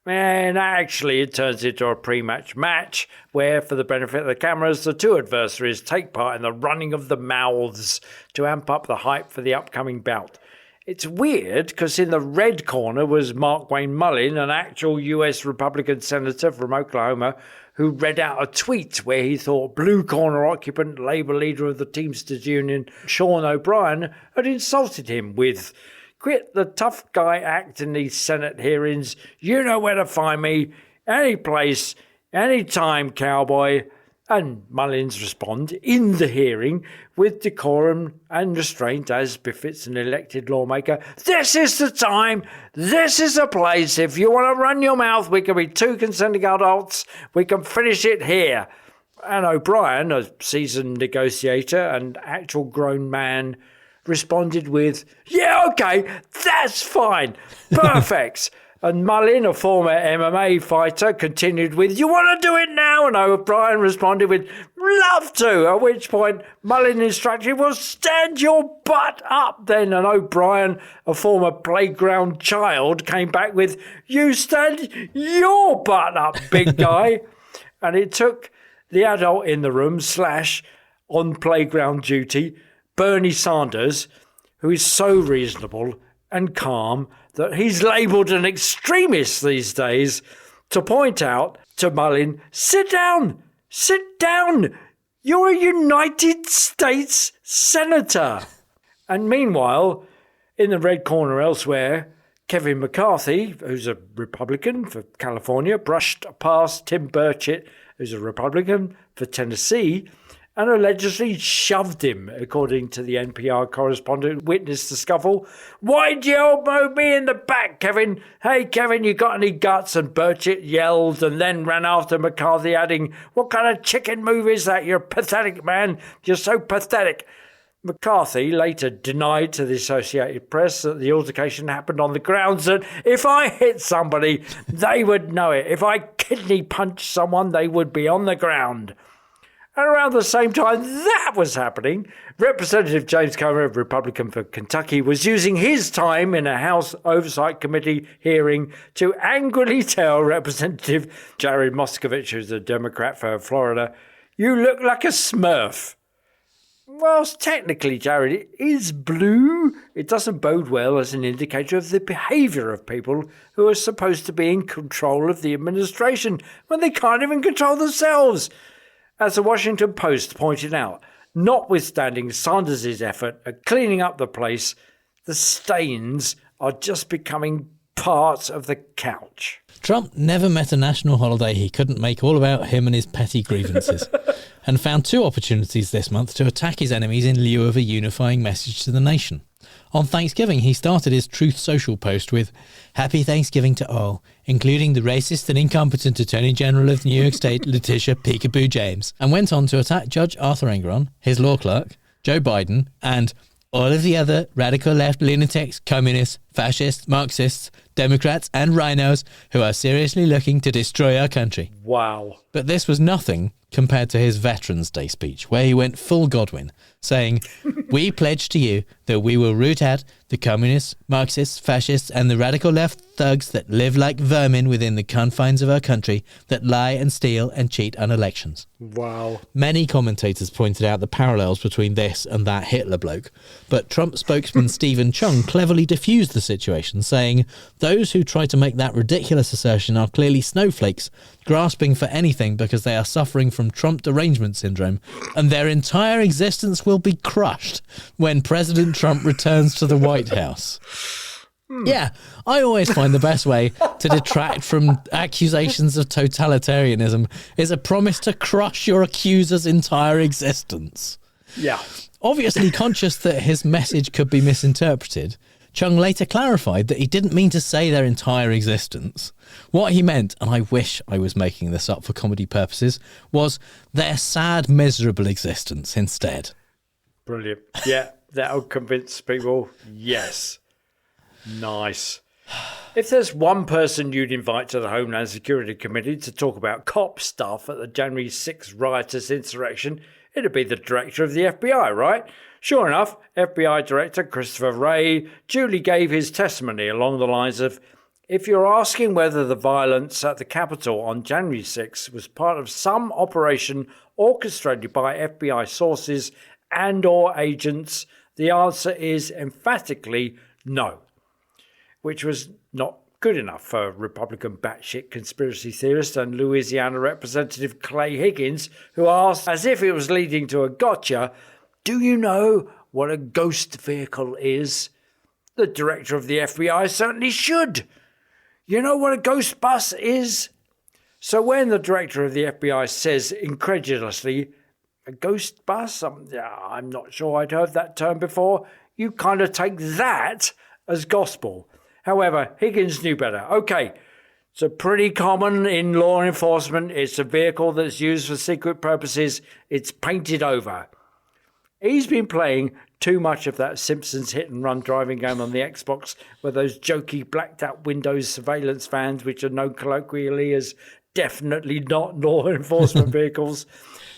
And actually it turns into a pre-match match where, for the benefit of the cameras, the two adversaries take part in the running of the mouths to amp up the hype for the upcoming bout. It's weird because in the red corner was Mark Wayne Mullin, an actual US Republican senator from Oklahoma, who read out a tweet where he thought blue corner occupant, Labour leader of the Teamsters Union, Sean O'Brien, had insulted him with, "Quit the tough guy act in these Senate hearings. You know where to find me. Any place, any time, cowboy." And Mullins respond in the hearing with decorum and restraint as befits an elected lawmaker. "This is the time. This is the place. If you want to run your mouth, we can be two consenting adults. We can finish it here." And O'Brien, a seasoned negotiator and actual grown man, responded with, "Yeah, okay, that's fine. Perfect." And Mullin, a former MMA fighter, continued with, "You want to do it now?" And O'Brien responded with, "Love to." At which point, Mullin instructed, "Well, stand your butt up then." And O'Brien, a former playground child, came back with, "You stand your butt up, big guy." And it took the adult in the room / on playground duty, Bernie Sanders, who is so reasonable and calm that he's labelled an extremist these days, to point out to Mullin, sit down, you're a United States Senator." And meanwhile, in the red corner elsewhere, Kevin McCarthy, who's a Republican for California, brushed past Tim Burchett, who's a Republican for Tennessee, and allegedly shoved him, according to the NPR correspondent who witnessed the scuffle. "Why'd you elbow me in the back, Kevin? Hey, Kevin, you got any guts?" And Burchett yelled and then ran after McCarthy, adding, "What kind of chicken move is that? You're pathetic, man. You're so pathetic." McCarthy later denied to the Associated Press that the altercation happened on the grounds that if I hit somebody, they would know it. If I kidney punched someone, they would be on the ground. And around the same time that was happening, Representative James Comer, Republican for Kentucky, was using his time in a House Oversight Committee hearing to angrily tell Representative Jared Moskovich, who's a Democrat for Florida, "You look like a Smurf." Whilst technically Jared is blue, it doesn't bode well as an indicator of the behaviour of people who are supposed to be in control of the administration when they can't even control themselves. As the Washington Post pointed out, notwithstanding Sanders' effort at cleaning up the place, the stains are just becoming part of the couch. Trump never met a national holiday he couldn't make all about him and his petty grievances, and found 2 opportunities this month to attack his enemies in lieu of a unifying message to the nation. On Thanksgiving, he started his Truth Social post with, "Happy Thanksgiving to all, including the racist and incompetent Attorney General of New York State, Letitia Peekaboo James," and went on to attack Judge Arthur Engoron, his law clerk, Joe Biden, and all of the other radical left lunatics, communists, fascists, Marxists, Democrats and rhinos who are seriously looking to destroy our country. Wow. But this was nothing compared to his Veterans Day speech, where he went full Godwin, saying, "We pledge to you that we will root out the communists, Marxists, fascists and the radical left thugs that live like vermin within the confines of our country, that lie and steal and cheat on elections." Wow. Many commentators pointed out the parallels between this and that Hitler bloke, but Trump spokesman Stephen Chung cleverly diffused the situation, saying, "Those who try to make that ridiculous assertion are clearly snowflakes, grasping for anything because they are suffering from Trump derangement syndrome, and their entire existence will be crushed when President Trump returns to the White House." Yeah, I always find the best way to detract from accusations of totalitarianism is a promise to crush your accuser's entire existence. Yeah. Obviously conscious that his message could be misinterpreted, Chung later clarified that he didn't mean to say their entire existence. What he meant, and I wish I was making this up for comedy purposes, was their sad, miserable existence instead. Brilliant. Yeah, that'll convince people. Yes. Nice. If there's one person you'd invite to the Homeland Security Committee to talk about cop stuff at the January 6th riotous insurrection, it'd be the director of the FBI, right? Sure enough, FBI Director Christopher Wray duly gave his testimony along the lines of, "If you're asking whether the violence at the Capitol on January 6th was part of some operation orchestrated by FBI sources and or agents, the answer is emphatically no." Which was not good enough for Republican batshit conspiracy theorist and Louisiana Representative Clay Higgins, who asked, as if it was leading to a gotcha, "Do you know what a ghost vehicle is?" The director of the FBI certainly should. You know what a ghost bus is? So when the director of the FBI says incredulously, "A ghost bus? I'm not sure I'd heard that term before," you kind of take that as gospel. However, Higgins knew better. Okay, it's pretty common in law enforcement. It's a vehicle that's used for secret purposes. It's painted over. He's been playing too much of that Simpsons hit-and-run driving game on the Xbox, where those jokey blacked-out Windows surveillance vans, which are known colloquially as definitely not law enforcement vehicles.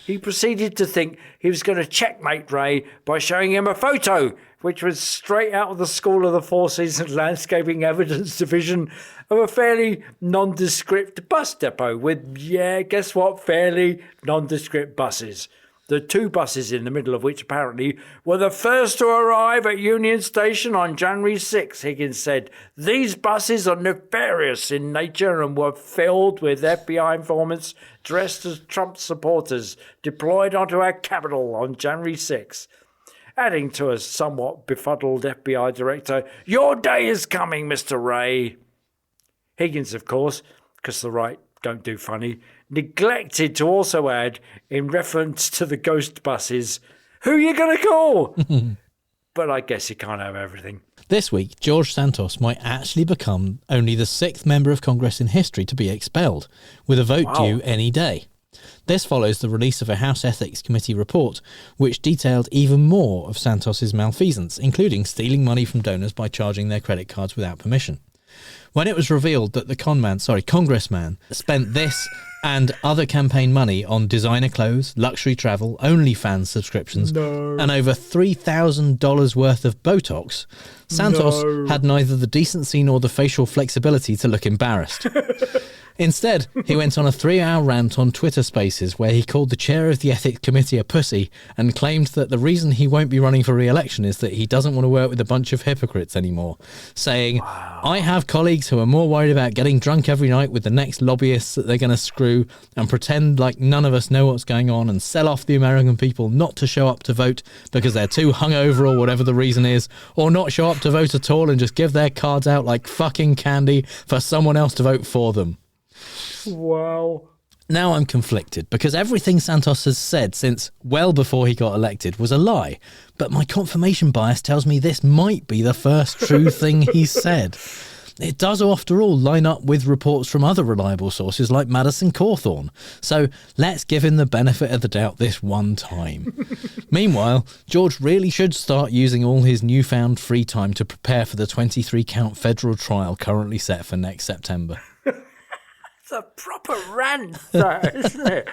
He proceeded to think he was going to checkmate Ray by showing him a photo, which was straight out of the School of the Forces and Landscaping Evidence Division, of a fairly nondescript bus depot with, yeah, guess what, fairly nondescript buses. The 2 buses in the middle of which apparently were the first to arrive at Union Station on January 6, Higgins said. These buses are nefarious in nature and were filled with FBI informants dressed as Trump supporters deployed onto our Capitol on January 6. Adding to a somewhat befuddled FBI director, "Your day is coming, Mr. Ray." Higgins, of course, because the right don't do funny, neglected to also add, in reference to the ghost buses, "Who you going to call?" But I guess you can't have everything. This week, George Santos might actually become only the 6th member of Congress in history to be expelled, with a vote due any day. This follows the release of a House Ethics Committee report, which detailed even more of Santos's malfeasance, including stealing money from donors by charging their credit cards without permission. When it was revealed that the congressman spent this and other campaign money on designer clothes, luxury travel, OnlyFans subscriptions, and over $3,000 worth of Botox, Santos had neither the decency nor the facial flexibility to look embarrassed. Instead, he went on a 3-hour rant on Twitter Spaces where he called the chair of the Ethics Committee a pussy and claimed that the reason he won't be running for re-election is that he doesn't want to work with a bunch of hypocrites anymore, saying, I have colleagues who are more worried about getting drunk every night with the next lobbyists that they're going to screw and pretend like none of us know what's going on and sell off the American people not to show up to vote because they're too hungover or whatever the reason is, or not show up to vote at all and just give their cards out like fucking candy for someone else to vote for them. Wow. Now I'm conflicted because everything Santos has said since well before he got elected was a lie. But my confirmation bias tells me this might be the first true thing he's said. It does, after all, line up with reports from other reliable sources like Madison Cawthorn. So let's give him the benefit of the doubt this one time. Meanwhile, George really should start using all his newfound free time to prepare for the 23-count federal trial currently set for next September. It's a proper rant, that, isn't it?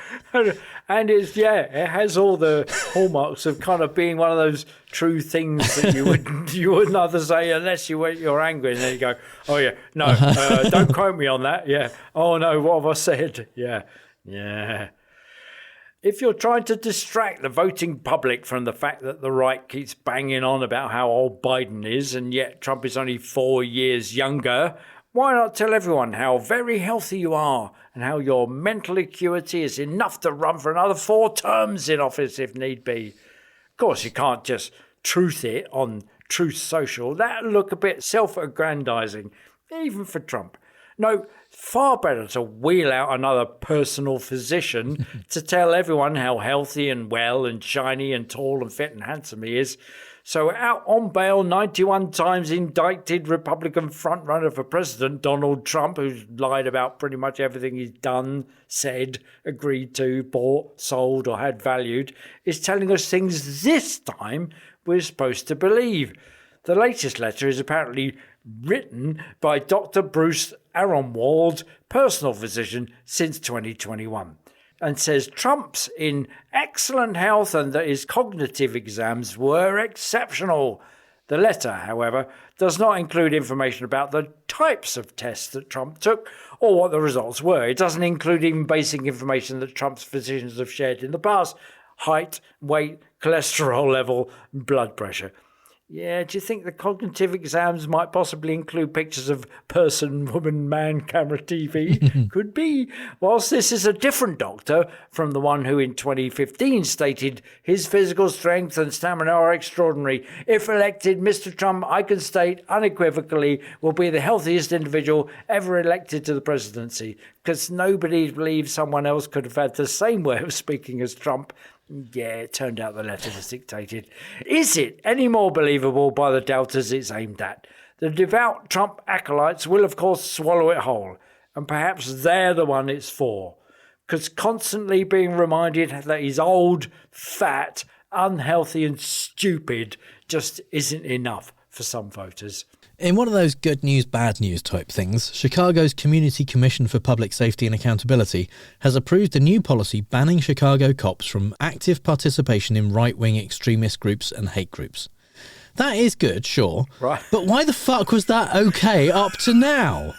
And it's, it has all the hallmarks of kind of being one of those true things that you wouldn't either say unless you're angry, and then you go, oh yeah, no, don't quote me on that. Yeah. Oh no, what have I said? Yeah. If you're trying to distract the voting public from the fact that the right keeps banging on about how old Biden is, and yet Trump is only 4 years younger, why not tell everyone how very healthy you are and how your mental acuity is enough to run for another 4 terms in office if need be? Of course, you can't just truth it on Truth Social. That'll look a bit self-aggrandizing, even for Trump. No, far better to wheel out another personal physician to tell everyone how healthy and well and shiny and tall and fit and handsome he is. So out on bail, 91 times indicted Republican frontrunner for president Donald Trump, who's lied about pretty much everything he's done, said, agreed to, bought, sold or had valued, is telling us things this time we're supposed to believe. The latest letter is apparently written by Dr. Bruce Aronwald, personal physician since 2021. And says Trump's in excellent health and that his cognitive exams were exceptional. The letter, however, does not include information about the types of tests that Trump took or what the results were. It doesn't include even basic information that Trump's physicians have shared in the past: height, weight, cholesterol level, blood pressure. Yeah, do you think the cognitive exams might possibly include pictures of person, woman, man, camera, TV? Could be. Whilst this is a different doctor from the one who in 2015 stated his physical strength and stamina are extraordinary. If elected, Mr. Trump, I can state unequivocally, will be the healthiest individual ever elected to the presidency, because nobody believes someone else could have had the same way of speaking as Trump. Yeah, it turned out the letter was dictated. Is it any more believable by the doubters it's aimed at? The devout Trump acolytes will, of course, swallow it whole, and perhaps they're the one it's for, because constantly being reminded that he's old, fat, unhealthy and stupid just isn't enough for some voters. In one of those good news, bad news type things, Chicago's Community Commission for Public Safety and Accountability has approved a new policy banning Chicago cops from active participation in right-wing extremist groups and hate groups. That is good, sure, right. But why the fuck was that okay up to now?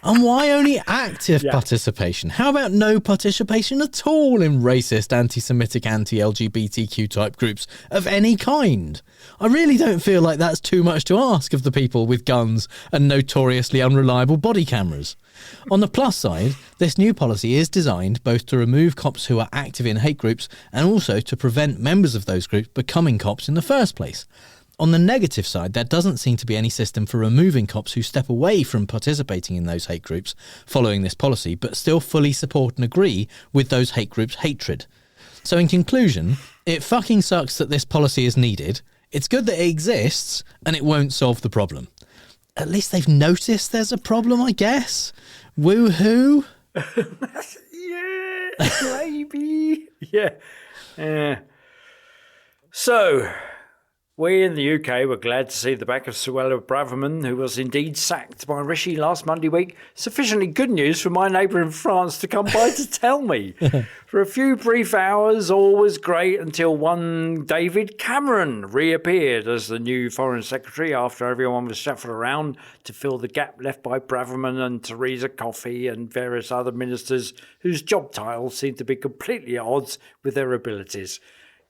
And why only active participation? How about no participation at all in racist, anti-Semitic, anti-LGBTQ type groups of any kind? I really don't feel like that's too much to ask of the people with guns and notoriously unreliable body cameras. On the plus side, this new policy is designed both to remove cops who are active in hate groups and also to prevent members of those groups becoming cops in the first place. On the negative side, there doesn't seem to be any system for removing cops who step away from participating in those hate groups following this policy, but still fully support and agree with those hate groups' hatred. So in conclusion, it fucking sucks that this policy is needed. It's good that it exists, and it won't solve the problem. At least they've noticed there's a problem, I guess. Woohoo! Yeah, baby. Yeah. So, We in the UK were glad to see the back of Suella Braverman, who was indeed sacked by Rishi last Monday week. Sufficiently good news for my neighbour in France to come by to tell me. For a few brief hours, all was great until one David Cameron reappeared as the new Foreign Secretary after everyone was shuffled around to fill the gap left by Braverman and Theresa Coffey and various other ministers whose job titles seemed to be completely at odds with their abilities.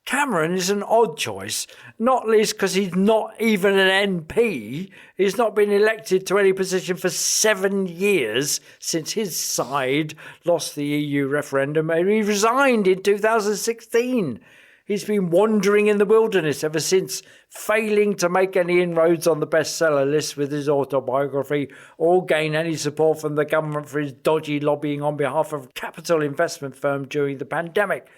Cameron is an odd choice, not least because he's not even an MP. He's not been elected to any position for 7 years since his side lost the EU referendum, and he resigned in 2016. He's been wandering in the wilderness ever since, failing to make any inroads on the bestseller list with his autobiography or gain any support from the government for his dodgy lobbying on behalf of a capital investment firm during the pandemic.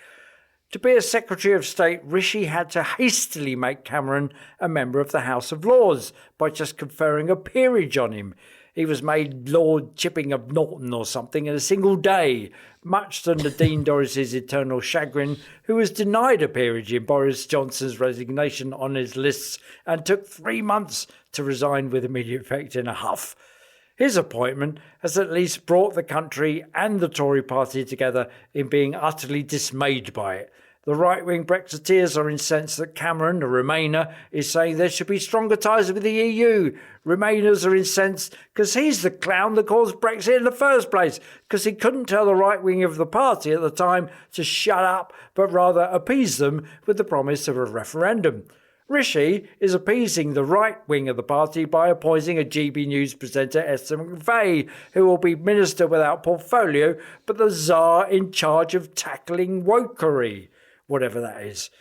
To be a Secretary of State, Rishi had to hastily make Cameron a member of the House of Lords by just conferring a peerage on him. He was made Lord Chipping of Norton or something in a single day, much to Nadine Dorris's eternal chagrin, who was denied a peerage in Boris Johnson's resignation on his lists and took 3 months to resign with immediate effect in a huff. His appointment has at least brought the country and the Tory party together in being utterly dismayed by it. The right-wing Brexiteers are incensed that Cameron, a Remainer, is saying there should be stronger ties with the EU. Remainers are incensed because he's the clown that caused Brexit in the first place, because he couldn't tell the right wing of the party at the time to shut up, but rather appease them with the promise of a referendum. Rishi is appeasing the right wing of the party by appointing a GB News presenter, Esther McVey, who will be minister without portfolio, but the czar in charge of tackling wokery, whatever that is.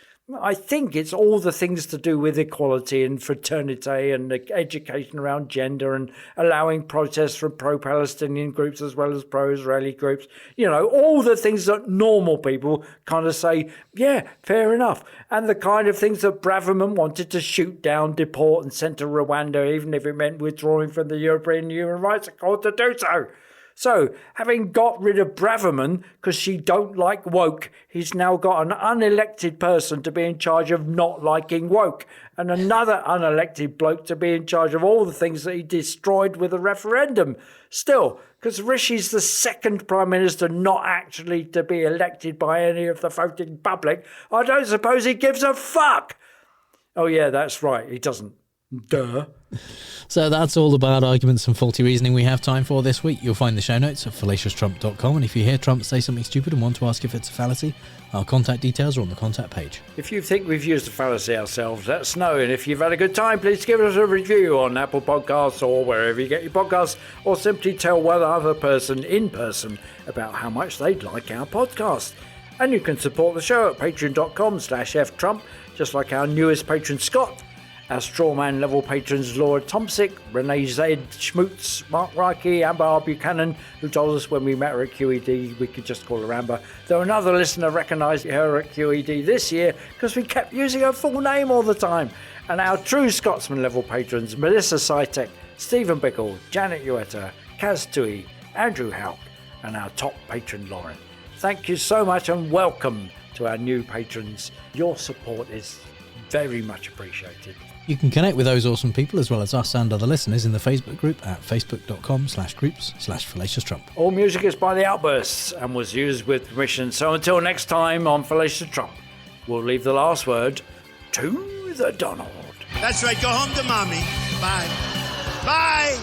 I think it's all the things to do with equality and fraternity and education around gender and allowing protests from pro-Palestinian groups as well as pro-Israeli groups. You know, all the things that normal people kind of say, yeah, fair enough. And the kind of things that Braverman wanted to shoot down, deport and send to Rwanda, even if it meant withdrawing from the European Human Rights Accord to do so. So, having got rid of Braverman because she don't like woke, he's now got an unelected person to be in charge of not liking woke, and another unelected bloke to be in charge of all the things that he destroyed with the referendum. Still, because Rishi's the second Prime Minister not actually to be elected by any of the voting public, I don't suppose he gives a fuck. Oh yeah, that's right, he doesn't. Duh. So that's all the bad arguments and faulty reasoning we have time for this week. You'll find the show notes at fallacioustrump.com, and if you hear Trump say something stupid and want to ask if it's a fallacy, our contact details are on the contact page. If you think we've used a fallacy ourselves, let us know, and if you've had a good time, please give us a review on Apple Podcasts or wherever you get your podcasts, or simply tell one other person in person about how much they'd like our podcast. And you can support the show at patreon.com/ftrump, just like our newest patron Scott, our Strawman level patrons Laura Tomsick, Renee Zed, Schmutz, Mark Reike, Amber Buchanan, who told us when we met her at QED we could just call her Amber. Though another listener recognised her at QED this year because we kept using her full name all the time. And our true Scotsman level patrons Melissa Sytek, Stephen Bickle, Janet Uetta, Kaz Tui, Andrew Houck, and our top patron Lauren. Thank you so much and welcome to our new patrons. Your support is very much appreciated. You can connect with those awesome people as well as us and other listeners in the Facebook group at facebook.com/groups/FallaciousTrump. All music is by The Outbursts and was used with permission. So until next time on Fallacious Trump, we'll leave the last word to the Donald. That's right. Go home to mommy. Bye. Bye.